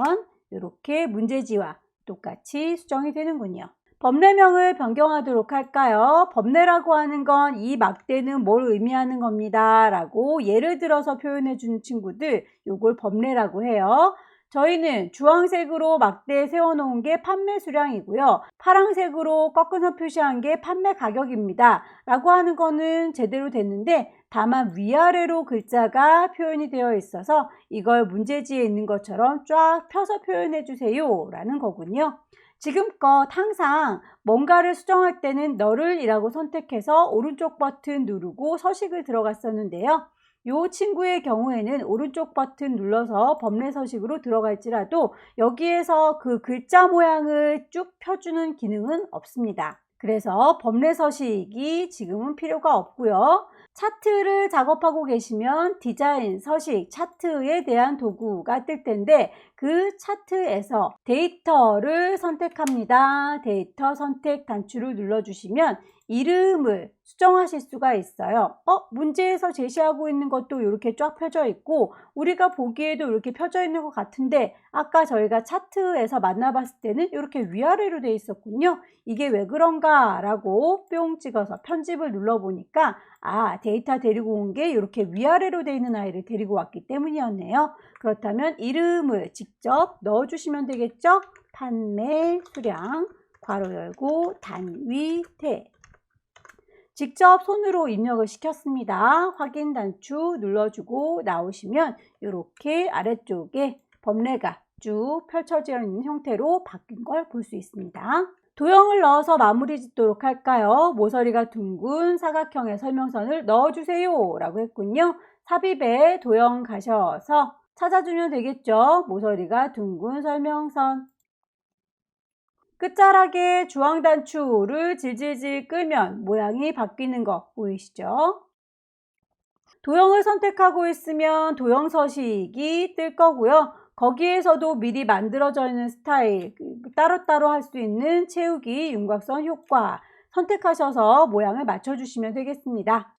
이렇게 문제지와 똑같이 수정이 되는군요. 법례명을 변경하도록 할까요? 법례라고 하는 건 이 막대는 뭘 의미하는 겁니다 라고 예를 들어서 표현해 주는 친구들, 요걸 법례라고 해요. 저희는 주황색으로 막대에 세워놓은 게 판매 수량이고요. 파란색으로 꺾어서 표시한 게 판매 가격입니다 라고 하는 거는 제대로 됐는데 다만 위아래로 글자가 표현이 되어 있어서 이걸 문제지에 있는 것처럼 쫙 펴서 표현해 주세요 라는 거군요. 지금껏 항상 뭔가를 수정할 때는 너를 이라고 선택해서 오른쪽 버튼 누르고 서식을 들어갔었는데요. 이 친구의 경우에는 오른쪽 버튼 눌러서 법례 서식으로 들어갈지라도 여기에서 그 글자 모양을 쭉 펴주는 기능은 없습니다. 그래서 법례 서식이 지금은 필요가 없고요. 차트를 작업하고 계시면 디자인, 서식, 차트에 대한 도구가 뜰 텐데 그 차트에서 데이터를 선택합니다. 데이터 선택 단추를 눌러주시면 이름을 수정하실 수가 있어요. 문제에서 제시하고 있는 것도 이렇게 쫙 펴져 있고 우리가 보기에도 이렇게 펴져 있는 것 같은데 아까 저희가 차트에서 만나봤을 때는 이렇게 위아래로 되어 있었군요. 이게 왜 그런가 라고 뿅 찍어서 편집을 눌러보니까 데이터 데리고 온 게 이렇게 위아래로 되어 있는 아이를 데리고 왔기 때문이었네요. 그렇다면 이름을 직접 넣어주시면 되겠죠? 판매 수량 괄호 열고 단위대 직접 손으로 입력을 시켰습니다. 확인 단추 눌러주고 나오시면 이렇게 아래쪽에 법례가 쭉 펼쳐져 있는 형태로 바뀐 걸 볼 수 있습니다. 도형을 넣어서 마무리 짓도록 할까요? 모서리가 둥근 사각형의 설명선을 넣어주세요 라고 했군요. 삽입에 도형 가셔서 찾아주면 되겠죠. 모서리가 둥근 설명선 끝자락에 주황 단추를 질질질 끌면 모양이 바뀌는 거 보이시죠? 도형을 선택하고 있으면 도형 서식이 뜰 거고요. 거기에서도 미리 만들어져 있는 스타일, 따로따로 할 수 있는 채우기, 윤곽선 효과 선택하셔서 모양을 맞춰주시면 되겠습니다.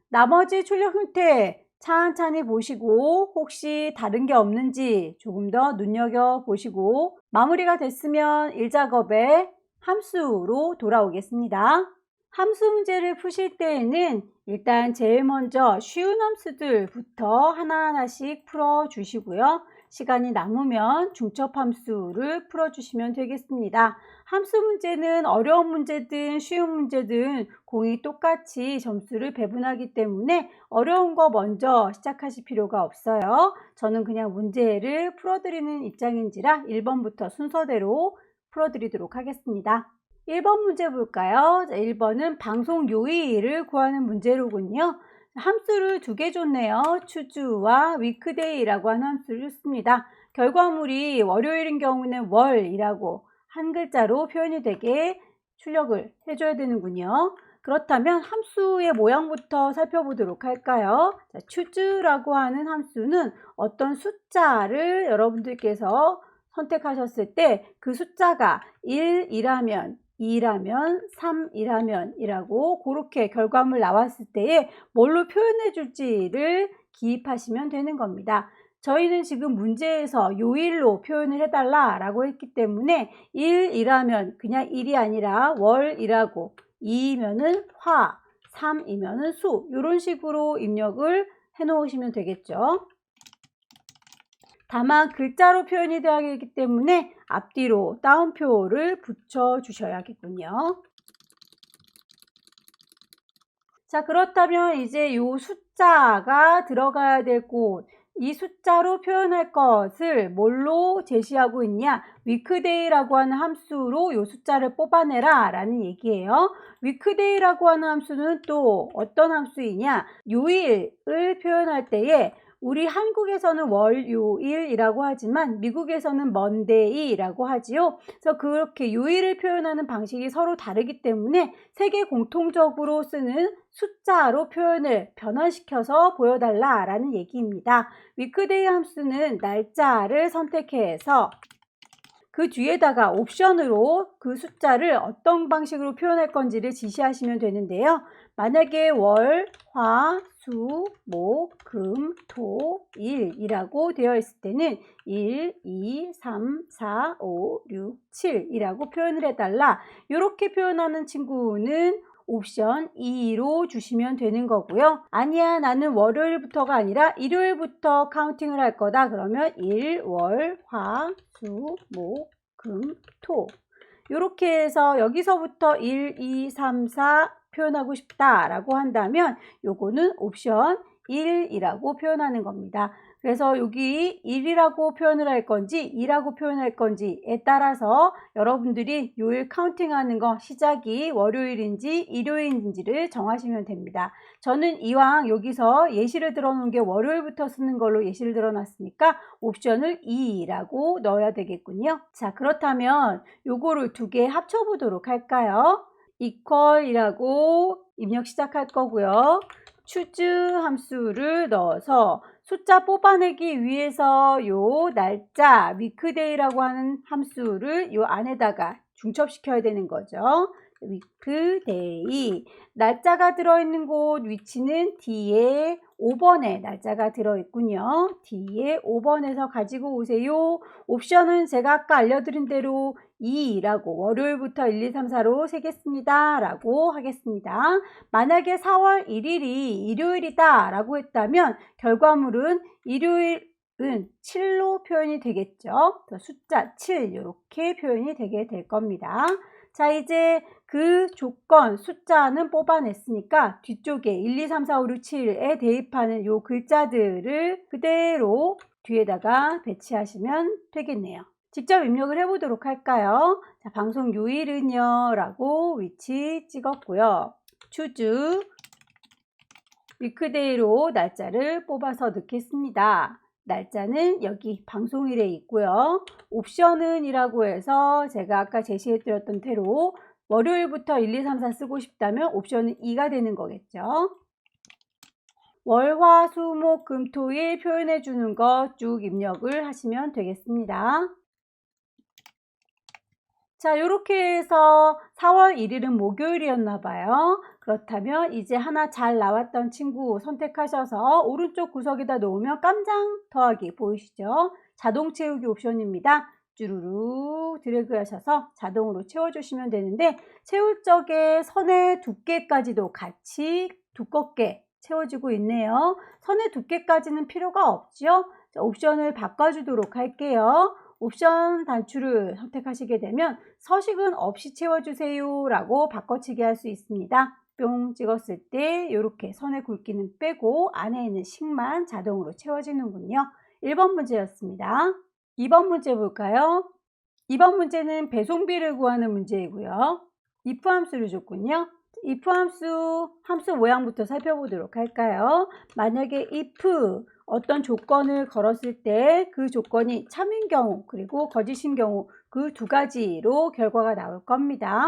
나머지 출력 형태 찬찬히 보시고 혹시 다른 게 없는지 조금 더 눈여겨보시고 마무리가 됐으면 일작업의 함수로 돌아오겠습니다. 함수 문제를 푸실 때에는 일단 제일 먼저 쉬운 함수들부터 하나하나씩 풀어주시고요. 시간이 남으면 중첩함수를 풀어주시면 되겠습니다. 함수 문제는 어려운 문제든 쉬운 문제든 공이 똑같이 점수를 배분하기 때문에 어려운 거 먼저 시작하실 필요가 없어요. 저는 그냥 문제를 풀어드리는 입장인지라 1번부터 순서대로 풀어드리도록 하겠습니다. 1번 문제 볼까요? 1번은 방송 요일을 구하는 문제로군요. 함수를 두 개 줬네요. choose와 weekday라고 하는 함수를 줬습니다. 결과물이 월요일인 경우는 월이라고 한 글자로 표현이 되게 출력을 해줘야 되는군요. 그렇다면 함수의 모양부터 살펴보도록 할까요? 자, choose라고 하는 함수는 어떤 숫자를 여러분들께서 선택하셨을 때 그 숫자가 1이라면 2라면 3이라면 이라고 그렇게 결과물 나왔을 때에 뭘로 표현해 줄지를 기입하시면 되는 겁니다. 저희는 지금 문제에서 요일로 표현을 해달라 라고 했기 때문에 1이라면 그냥 1이 아니라 월이라고 2이면은 화, 3이면은 수 이런 식으로 입력을 해 놓으시면 되겠죠. 다만 글자로 표현이 되어야 하기 때문에 앞뒤로 따옴표를 붙여 주셔야겠군요. 자, 그렇다면 이제 이 숫자가 들어가야 될 곳, 이 숫자로 표현할 것을 뭘로 제시하고 있냐? weekday라고 하는 함수로 이 숫자를 뽑아내라 라는 얘기예요. weekday라고 하는 함수는 또 어떤 함수이냐? 요일을 표현할 때에 우리 한국에서는 월요일이라고 하지만 미국에서는 먼데이라고 하지요. 그래서 그렇게 요일을 표현하는 방식이 서로 다르기 때문에 세계 공통적으로 쓰는 숫자로 표현을 변환시켜서 보여달라라는 얘기입니다. 위크데이 함수는 날짜를 선택해서 그 뒤에다가 옵션으로 그 숫자를 어떤 방식으로 표현할 건지를 지시하시면 되는데요. 만약에 월, 화, 수, 목, 금, 토, 일이라고 되어 있을 때는 1, 2, 3, 4, 5, 6, 7이라고 표현을 해달라. 이렇게 표현하는 친구는 옵션 2로 주시면 되는 거고요. 아니야, 나는 월요일부터가 아니라 일요일부터 카운팅을 할 거다. 그러면 1, 월, 화, 수, 목, 금, 토 이렇게 해서 여기서부터 1, 2, 3, 4 표현하고 싶다 라고 한다면 요거는 옵션 1이라고 표현하는 겁니다. 그래서 여기 1이라고 표현을 할 건지 2라고 표현할 건지에 따라서 여러분들이 요일 카운팅하는 거 시작이 월요일인지 일요일인지를 정하시면 됩니다. 저는 이왕 여기서 예시를 들어놓은 게 월요일부터 쓰는 걸로 예시를 들어놨으니까 옵션을 2라고 넣어야 되겠군요. 자, 그렇다면 요거를 두 개 합쳐보도록 할까요? equal이라고 입력 시작할 거고요. choose 함수를 넣어서 숫자 뽑아내기 위해서 요 날짜 weekday라고 하는 함수를 요 안에다가 중첩시켜야 되는 거죠. weekday 날짜가 들어있는 곳 위치는 D에 5번에 날짜가 들어있군요. D에 5번에서 가지고 오세요. 옵션은 제가 아까 알려드린 대로 2라고 월요일부터 1, 2, 3, 4로 세겠습니다 라고 하겠습니다. 만약에 4월 1일이 일요일이다 라고 했다면 결과물은 일요일은 7로 표현이 되겠죠. 숫자 7 이렇게 표현이 되게 될 겁니다. 자, 이제 그 조건 숫자는 뽑아냈으니까 뒤쪽에 1, 2, 3, 4, 5, 6, 7에 대입하는 요 글자들을 그대로 뒤에다가 배치하시면 되겠네요. 직접 입력을 해보도록 할까요? 자, 방송 요일은요 라고 위치 찍었고요. choose weekday로 날짜를 뽑아서 넣겠습니다. 날짜는 여기 방송일에 있고요. 옵션은 이라고 해서 제가 아까 제시해 드렸던 대로 월요일부터 1, 2, 3, 4 쓰고 싶다면 옵션은 2가 되는 거겠죠. 월, 화, 수, 목, 금, 토, 일 표현해 주는 거 쭉 입력을 하시면 되겠습니다. 자, 이렇게 해서 4월 1일은 목요일이었나 봐요. 그렇다면 이제 하나 잘 나왔던 친구 선택하셔서 오른쪽 구석에다 놓으면 깜장 더하기 보이시죠? 자동 채우기 옵션입니다. 쭈루루 드래그 하셔서 자동으로 채워주시면 되는데 채울 적에 선의 두께까지도 같이 두껍게 채워지고 있네요. 선의 두께까지는 필요가 없죠. 자, 옵션을 바꿔주도록 할게요. 옵션 단추를 선택하시게 되면 서식은 없이 채워주세요 라고 바꿔치기 할 수 있습니다. 뿅 찍었을 때 이렇게 선의 굵기는 빼고 안에 있는 식만 자동으로 채워지는군요. 1번 문제였습니다. 2번 문제 볼까요? 2번 문제는 배송비를 구하는 문제이고요. if 함수를 줬군요. if 함수 모양부터 살펴보도록 할까요? 만약에 if 어떤 조건을 걸었을 때 그 조건이 참인 경우 그리고 거짓인 경우 그 두 가지로 결과가 나올 겁니다.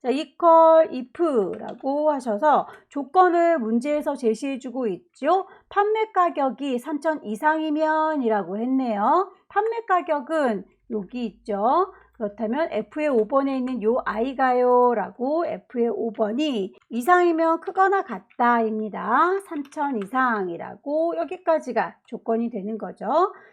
자, equal if라고 하셔서 조건을 문제에서 제시해주고 있죠. 판매 가격이 3,000 이상이면 이라고 했네요. 판매 가격은 여기 있죠. 그렇다면 F의 5번에 있는 요 i가요 라고 F의 5번이 이상이면 크거나 같다 입니다. 3,000 이상이라고 여기까지가 조건이 되는 거죠.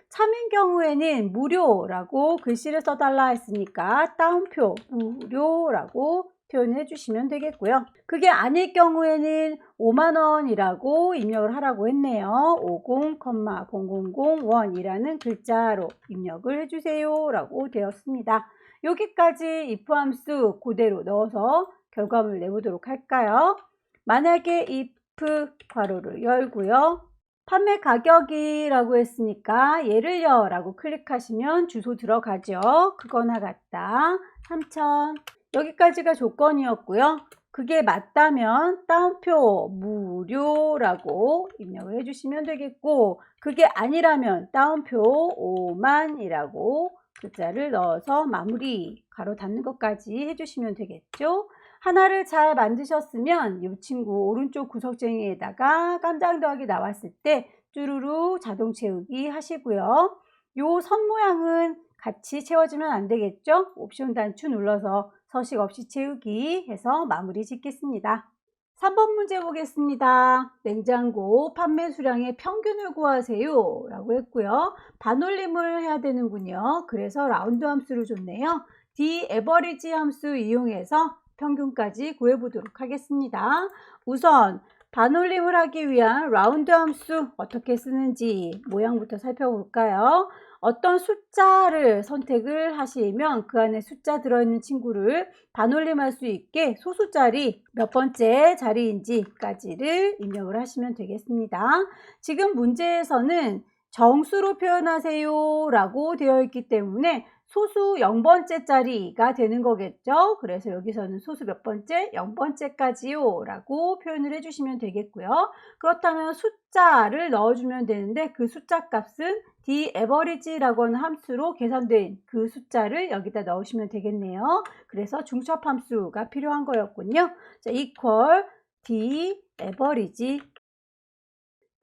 참인 경우에는 무료라고 글씨를 써달라 했으니까 따옴표 무료라고 표현해 주시면 되겠고요. 그게 아닐 경우에는 5만원이라고 입력을 하라고 했네요. 50,0001이라는 글자로 입력을 해주세요 라고 되었습니다. 여기까지 if 함수 그대로 넣어서 결과물 내보도록 할까요? 만약에 if 괄호를 열고요. 판매 가격이라고 했으니까 얘를요 라고 클릭하시면 주소 들어가죠. 그거나 같다. 3,000 여기까지가 조건이었고요. 그게 맞다면 따옴표 무료라고 입력을 해주시면 되겠고, 그게 아니라면 따옴표 5만이라고 글자를 넣어서 마무리 가로 닫는 것까지 해주시면 되겠죠. 하나를 잘 만드셨으면 이 친구 오른쪽 구석쟁이에다가 깜장 더하기 나왔을 때 쭈루루 자동 채우기 하시고요. 요 선 모양은 같이 채워주면 안 되겠죠? 옵션 단추 눌러서 서식 없이 채우기 해서 마무리 짓겠습니다. 3번 문제 보겠습니다. 냉장고 판매 수량의 평균을 구하세요 라고 했고요. 반올림을 해야 되는군요. 그래서 라운드 함수를 줬네요. average 함수 이용해서 평균까지 구해보도록 하겠습니다. 우선 반올림을 하기 위한 라운드 함수 어떻게 쓰는지 모양부터 살펴볼까요? 어떤 숫자를 선택을 하시면 그 안에 숫자 들어있는 친구를 반올림할 수 있게 소수자리 몇 번째 자리인지까지를 입력을 하시면 되겠습니다. 지금 문제에서는 정수로 표현하세요 라고 되어 있기 때문에 소수 0번째 자리가 되는 거겠죠. 그래서 여기서는 소수 몇 번째? 0번째까지요 라고 표현을 해주시면 되겠고요. 그렇다면 숫자를 넣어주면 되는데 그 숫자 값은 daverage라고 하는 함수로 계산된 그 숫자를 여기다 넣으시면 되겠네요. 그래서 중첩 함수가 필요한 거였군요. 자, equal daverage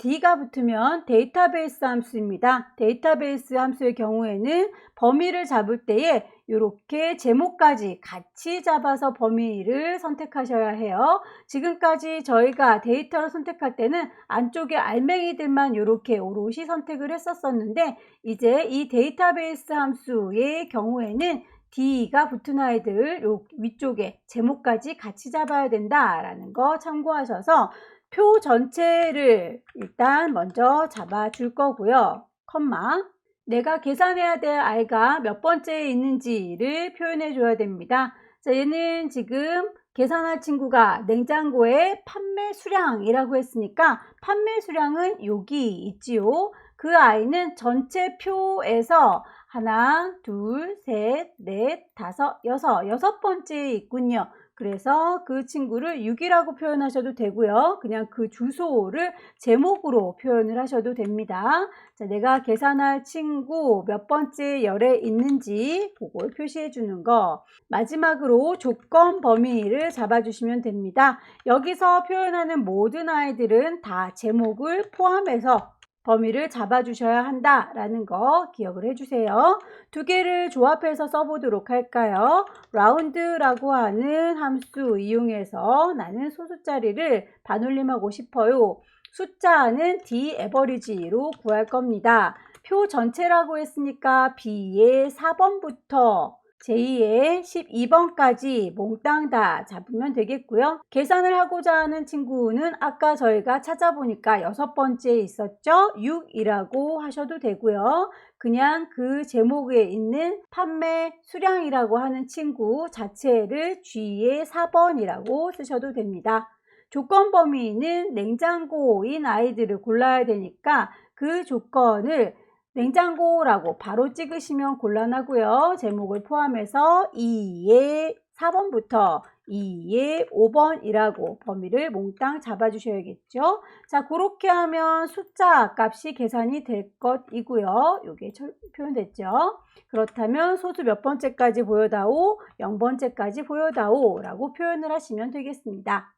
D가 붙으면 데이터베이스 함수입니다. 데이터베이스 함수의 경우에는 범위를 잡을 때에 이렇게 제목까지 같이 잡아서 범위를 선택하셔야 해요. 지금까지 저희가 데이터를 선택할 때는 안쪽에 알맹이들만 이렇게 오롯이 선택을 했었는데 이제 이 데이터베이스 함수의 경우에는 D가 붙은 아이들 요 위쪽에 제목까지 같이 잡아야 된다라는 거 참고하셔서 표 전체를 일단 먼저 잡아 줄 거고요. 컴마. 내가 계산해야 될 i가 몇 번째에 있는지를 표현해 줘야 됩니다. 자, 얘는 지금 계산할 친구가 냉장고의 판매 수량이라고 했으니까 판매 수량은 여기 있지요. 그 i는 전체 표에서 하나, 둘, 셋, 넷, 다섯, 여섯 번째에 있군요. 그래서 그 친구를 6이라고 표현하셔도 되고요. 그냥 그 주소를 제목으로 표현을 하셔도 됩니다. 자, 내가 계산할 친구 몇 번째 열에 있는지 그걸 표시해 주는 거. 마지막으로 조건 범위를 잡아주시면 됩니다. 여기서 표현하는 모든 아이들은 다 제목을 포함해서 범위를 잡아주셔야 한다라는 거 기억을 해주세요. 두 개를 조합해서 써보도록 할까요? 라운드라고 하는 함수 이용해서 나는 소수자리를 반올림하고 싶어요. 숫자는 daverage로 구할 겁니다. 표 전체라고 했으니까 B의 4번부터 제2의 12번까지 몽땅 다 잡으면 되겠고요. 계산을 하고자 하는 친구는 아까 저희가 찾아보니까 6번째에 있었죠? 6이라고 하셔도 되고요. 그냥 그 제목에 있는 판매 수량이라고 하는 친구 자체를 G의 4번이라고 쓰셔도 됩니다. 조건 범위는 냉장고인 아이들을 골라야 되니까 그 조건을 냉장고라고 바로 찍으시면 곤란하고요. 제목을 포함해서 2의 4번부터 2의 5번이라고 범위를 몽땅 잡아주셔야겠죠. 자, 그렇게 하면 숫자 값이 계산이 될 것이고요. 이게 표현됐죠. 그렇다면 소수 몇 번째까지 보여다오, 0번째까지 보여다오 라고 표현을 하시면 되겠습니다.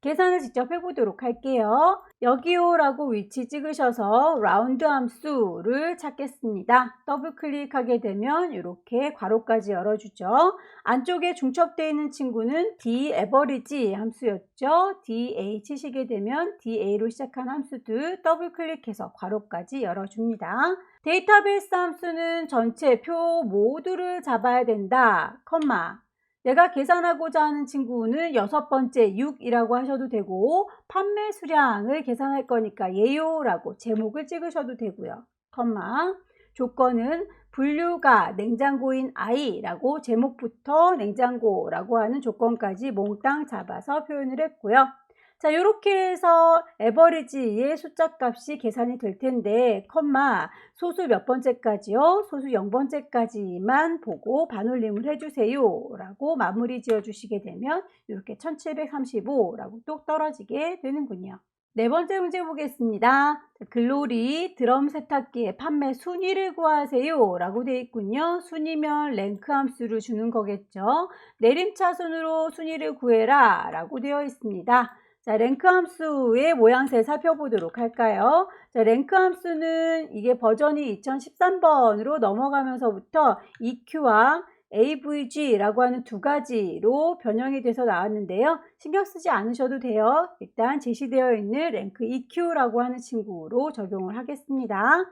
계산을 직접 해보도록 할게요. 여기요 라고 위치 찍으셔서 라운드 함수를 찾겠습니다. 더블 클릭하게 되면 이렇게 괄호까지 열어주죠. 안쪽에 중첩되어 있는 친구는 daverage 함수였죠. da 치시게 되면 da로 시작한 함수들 더블 클릭해서 괄호까지 열어줍니다. 데이터베이스 함수는 전체 표 모두를 잡아야 된다. 컴마. 내가 계산하고자 하는 친구는 6번째 6이라고 하셔도 되고 판매 수량을 계산할 거니까 예요 라고 제목을 찍으셔도 되고요. 컴마. 조건은 분류가 냉장고인 i라고 제목부터 냉장고라고 하는 조건까지 몽땅 잡아서 표현을 했고요. 자, 이렇게 해서 에버리지의 숫자 값이 계산이 될 텐데, 컴마, 소수 몇 번째까지요? 소수 0번째까지만 보고 반올림을 해주세요. 라고 마무리 지어 주시게 되면 이렇게 1735라고 뚝 떨어지게 되는군요. 네 번째 문제 보겠습니다. 글로리 드럼 세탁기의 판매 순위를 구하세요 라고 되어 있군요. 순위면 랭크 함수를 주는 거겠죠. 내림차순으로 순위를 구해라 라고 되어 있습니다. 자, 랭크 함수의 모양새 살펴보도록 할까요? 자, 랭크 함수는 이게 버전이 2013번으로 넘어가면서부터 EQ와 AVG라고 하는 두 가지로 변형이 돼서 나왔는데요. 신경 쓰지 않으셔도 돼요. 일단 제시되어 있는 랭크 EQ라고 하는 친구로 적용을 하겠습니다.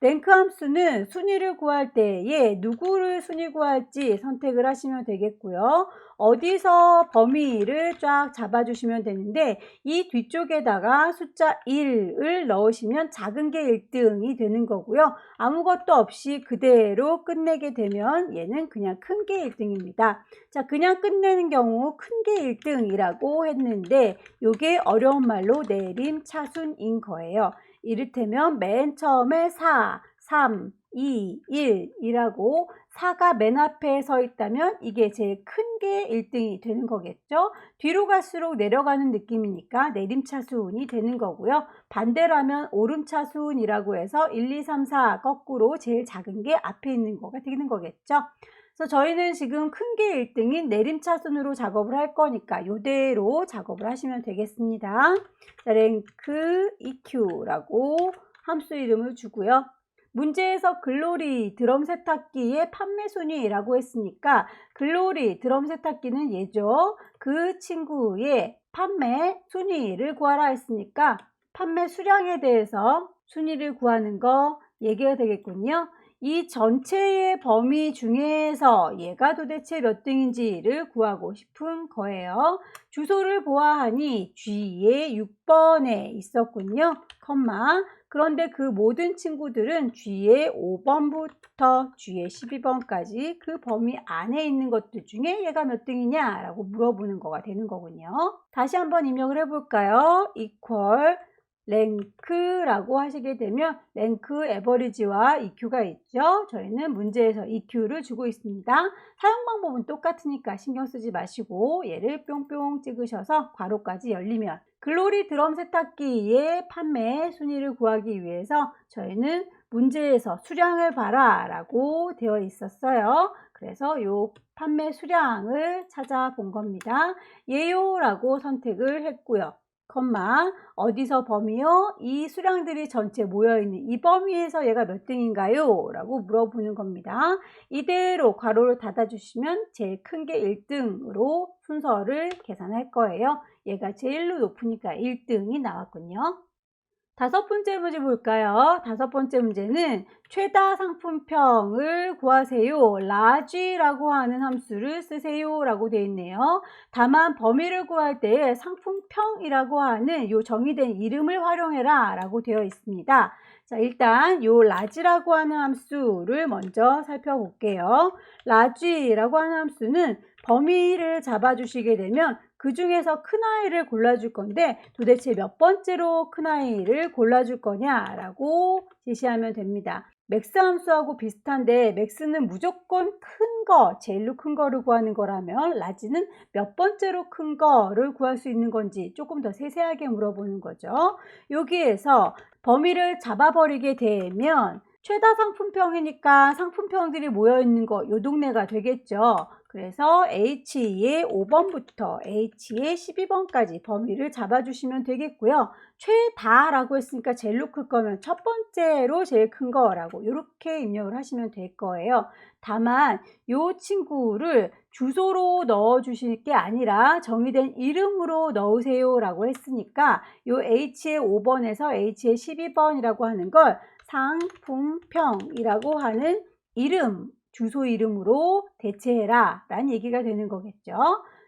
랭크 함수는 순위를 구할 때에 누구를 순위 구할지 선택을 하시면 되겠고요. 어디서 범위를 쫙 잡아주시면 되는데 이 뒤쪽에다가 숫자 1을 넣으시면 작은 게 1등이 되는 거고요. 아무것도 없이 그대로 끝내게 되면 얘는 그냥 큰 게 1등입니다. 자, 그냥 끝내는 경우 큰 게 1등이라고 했는데 이게 어려운 말로 내림차순인 거예요. 이를테면 맨 처음에 4, 3, 2, 1이라고 4가 맨 앞에 서 있다면 이게 제일 큰 게 1등이 되는 거겠죠. 뒤로 갈수록 내려가는 느낌이니까 내림차순이 되는 거고요. 반대로 하면 오름차순이라고 해서 1, 2, 3, 4 거꾸로 제일 작은 게 앞에 있는 거가 되는 거겠죠. 그래서 저희는 지금 큰 게 1등인 내림차순으로 작업을 할 거니까 이대로 작업을 하시면 되겠습니다. 자, 랭크 EQ라고 함수 이름을 주고요. 문제에서 글로리 드럼 세탁기의 판매 순위라고 했으니까 글로리 드럼 세탁기는 얘죠. 그 친구의 판매 순위를 구하라 했으니까 판매 수량에 대해서 순위를 구하는 거 얘기가 되겠군요. 이 전체의 범위 중에서 얘가 도대체 몇 등인지를 구하고 싶은 거예요. 주소를 보아하니 G의 6번에 있었군요. 컴마. 그런데 그 모든 친구들은 G의 5번부터 G의 12번까지 그 범위 안에 있는 것들 중에 얘가 몇 등이냐 라고 물어보는 거가 되는 거군요. 다시 한번 입력을 해볼까요? equal 랭크라고 하시게 되면 랭크 에버리지와 EQ가 있죠. 저희는 문제에서 EQ를 주고 있습니다. 사용 방법은 똑같으니까 신경 쓰지 마시고 얘를 뿅뿅 찍으셔서 괄호까지 열리면 글로리 드럼 세탁기의 판매 순위를 구하기 위해서 저희는 문제에서 수량을 봐라 라고 되어 있었어요. 그래서 이 판매 수량을 찾아본 겁니다. 예요 라고 선택을 했고요. 컴마 어디서 범위요? 이 수량들이 전체 모여있는 이 범위에서 얘가 몇 등인가요? 라고 물어보는 겁니다. 이대로 괄호를 닫아주시면 제일 큰 게 1등으로 순서를 계산할 거예요. 얘가 제일로 높으니까 1등이 나왔군요. 다섯 번째 문제 볼까요? 다섯 번째 문제는 최다 상품평을 구하세요. large라고 하는 함수를 쓰세요 라고 되어 있네요. 다만 범위를 구할 때 상품평이라고 하는 요 정의된 이름을 활용해라 라고 되어 있습니다. 자, 일단 요 large라고 하는 함수를 먼저 살펴볼게요. large라고 하는 함수는 범위를 잡아주시게 되면 그 중에서 큰아이를 골라줄 건데 도대체 몇 번째로 큰아이를 골라줄 거냐라고 제시하면 됩니다. 맥스 함수하고 비슷한데 맥스는 무조건 큰 거, 제일로 큰 거를 구하는 거라면 라지는 몇 번째로 큰 거를 구할 수 있는 건지 조금 더 세세하게 물어보는 거죠. 여기에서 범위를 잡아버리게 되면 최다 상품평이니까 상품평들이 모여있는 거 요 동네가 되겠죠. 그래서 H의 5번부터 H의 12번까지 범위를 잡아주시면 되겠고요. 최다라고 했으니까 제일로 클 거면 첫 번째로 제일 큰 거라고 이렇게 입력을 하시면 될 거예요. 다만 이 친구를 주소로 넣어 주실 게 아니라 정의된 이름으로 넣으세요 라고 했으니까 이 H의 5번에서 H의 12번이라고 하는 걸 상품평이라고 하는 이름, 주소 이름으로 대체해라 라는 얘기가 되는 거겠죠.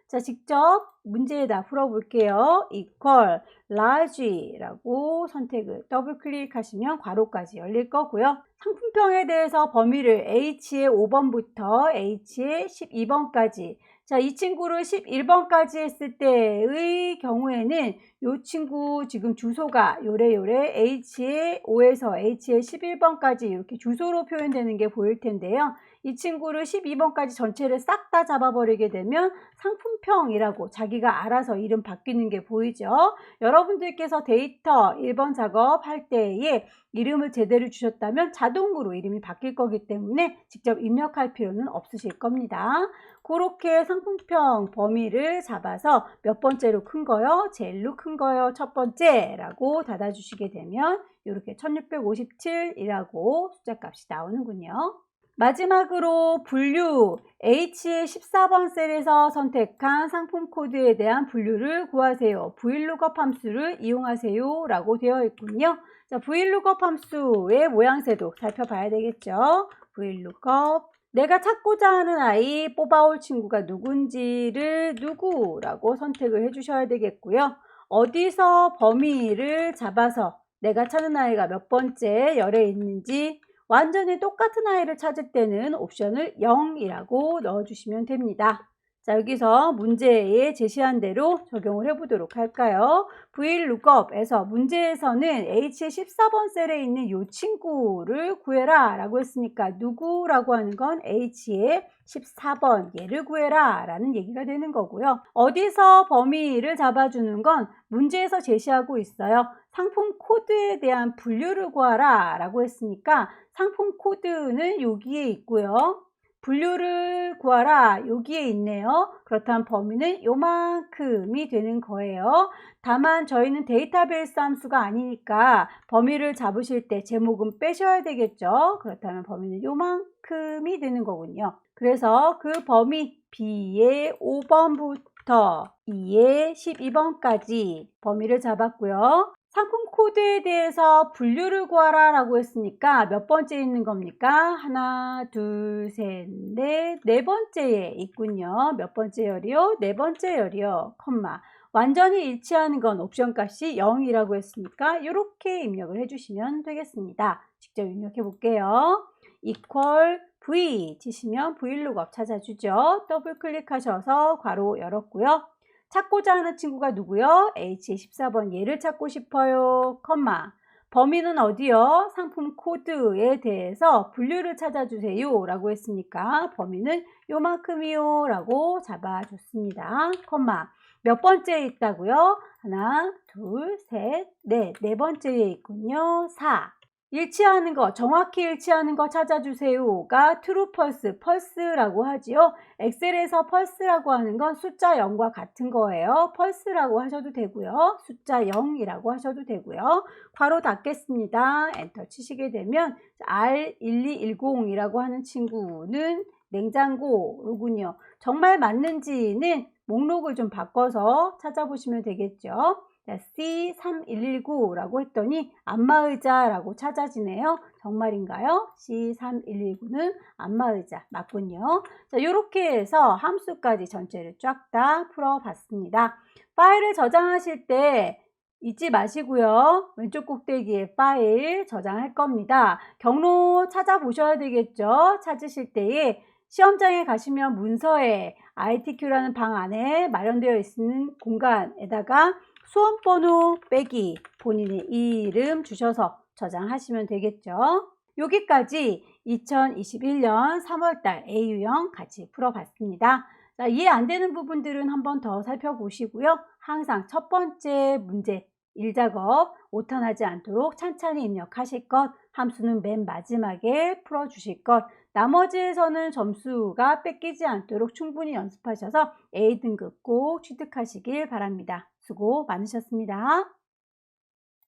자, 직접 문제에다 풀어볼게요. equal large 라고 선택을 더블 클릭하시면 괄호까지 열릴 거고요. 상품평에 대해서 범위를 H의 5번부터 H의 12번까지, 자, 이 친구를 11번까지 했을 때의 경우에는 이 친구 지금 주소가 요래 H의 5에서 H의 11번까지 이렇게 주소로 표현되는 게 보일 텐데요. 이 친구를 12번까지 전체를 싹 다 잡아버리게 되면 상품평이라고 자기가 알아서 이름 바뀌는 게 보이죠. 여러분들께서 데이터 1번 작업할 때에 이름을 제대로 주셨다면 자동으로 이름이 바뀔 거기 때문에 직접 입력할 필요는 없으실 겁니다. 그렇게 상품평 범위를 잡아서 몇 번째로 큰 거요? 제일로 큰 거요? 첫 번째라고 닫아주시게 되면 이렇게 1657이라고 숫자값이 나오는군요. 마지막으로 분류, H의 14번 셀에서 선택한 상품 코드에 대한 분류를 구하세요. VLOOKUP 함수를 이용하세요 라고 되어 있군요. 자, VLOOKUP 함수의 모양새도 살펴봐야 되겠죠. VLOOKUP, 내가 찾고자 하는 아이 뽑아올 친구가 누군지를 누구라고 선택을 해주셔야 되겠고요. 어디서 범위를 잡아서 내가 찾는 아이가 몇 번째 열에 있는지, 완전히 똑같은 아이를 찾을 때는 옵션을 0이라고 넣어주시면 됩니다. 자, 여기서 문제에 제시한 대로 적용을 해보도록 할까요? VLOOKUP에서 문제에서는 H의 14번 셀에 있는 이 친구를 구해라 라고 했으니까 누구라고 하는 건 H의 14번 얘를 구해라 라는 얘기가 되는 거고요. 어디서 범위를 잡아주는 건 문제에서 제시하고 있어요. 상품 코드에 대한 분류를 구하라 라고 했으니까 상품 코드는 여기에 있고요. 분류를 구하라 여기에 있네요. 그렇다면 범위는 요만큼이 되는 거예요. 다만 저희는 데이터베이스 함수가 아니니까 범위를 잡으실 때 제목은 빼셔야 되겠죠. 그렇다면 범위는 요만큼이 되는 거군요. 그래서 그 범위 B의 5번부터 E의 12번까지 범위를 잡았고요. 상품 코드에 대해서 분류를 구하라 라고 했으니까 몇 번째 있는 겁니까? 하나, 둘, 셋, 넷, 네 번째에 있군요. 몇 번째 열이요? 네 번째 열이요. 컴마. 완전히 일치하는 건 옵션 값이 0이라고 했으니까 이렇게 입력을 해주시면 되겠습니다. 직접 입력해 볼게요. equal v 치시면 VLOOKUP 찾아주죠. 더블 클릭하셔서 괄호 열었고요. 찾고자 하는 친구가 누구요? H의 14번 얘를 찾고 싶어요. 컴마. 범위는 어디요? 상품 코드에 대해서 분류를 찾아주세요 라고 했으니까 범위는 요만큼이요 라고 잡아줬습니다. 컴마. 몇 번째에 있다고요? 하나, 둘, 셋, 넷. 네 번째에 있군요. 4. 일치하는 거, 정확히 일치하는 거 찾아주세요가 true, false, false라고 하지요. 엑셀에서 false라고 하는 건 숫자 0과 같은 거예요. false라고 하셔도 되고요. 숫자 0이라고 하셔도 되고요. 괄호 닫겠습니다. 엔터 치시게 되면 R1210이라고 하는 친구는 냉장고로군요. 정말 맞는지는 목록을 좀 바꿔서 찾아보시면 되겠죠. C3119라고 했더니 안마의자라고 찾아지네요. 정말인가요? C3119는 안마의자 맞군요. 자, 이렇게 해서 함수까지 전체를 쫙 다 풀어봤습니다. 파일을 저장하실 때 잊지 마시고요. 왼쪽 꼭대기에 파일 저장할 겁니다. 경로 찾아보셔야 되겠죠. 찾으실 때에 시험장에 가시면 문서에 ITQ라는 방 안에 마련되어 있는 공간에다가 수험번호 빼기 본인의 이름 주셔서 저장하시면 되겠죠. 여기까지 2021년 3월달 A유형 같이 풀어봤습니다. 자, 이해 안 되는 부분들은 한 번 더 살펴보시고요. 항상 첫 번째 문제 1작업 오탄하지 않도록 찬찬히 입력하실 것, 함수는 맨 마지막에 풀어주실 것, 나머지에서는 점수가 뺏기지 않도록 충분히 연습하셔서 A등급 꼭 취득하시길 바랍니다. 수고 많으셨습니다.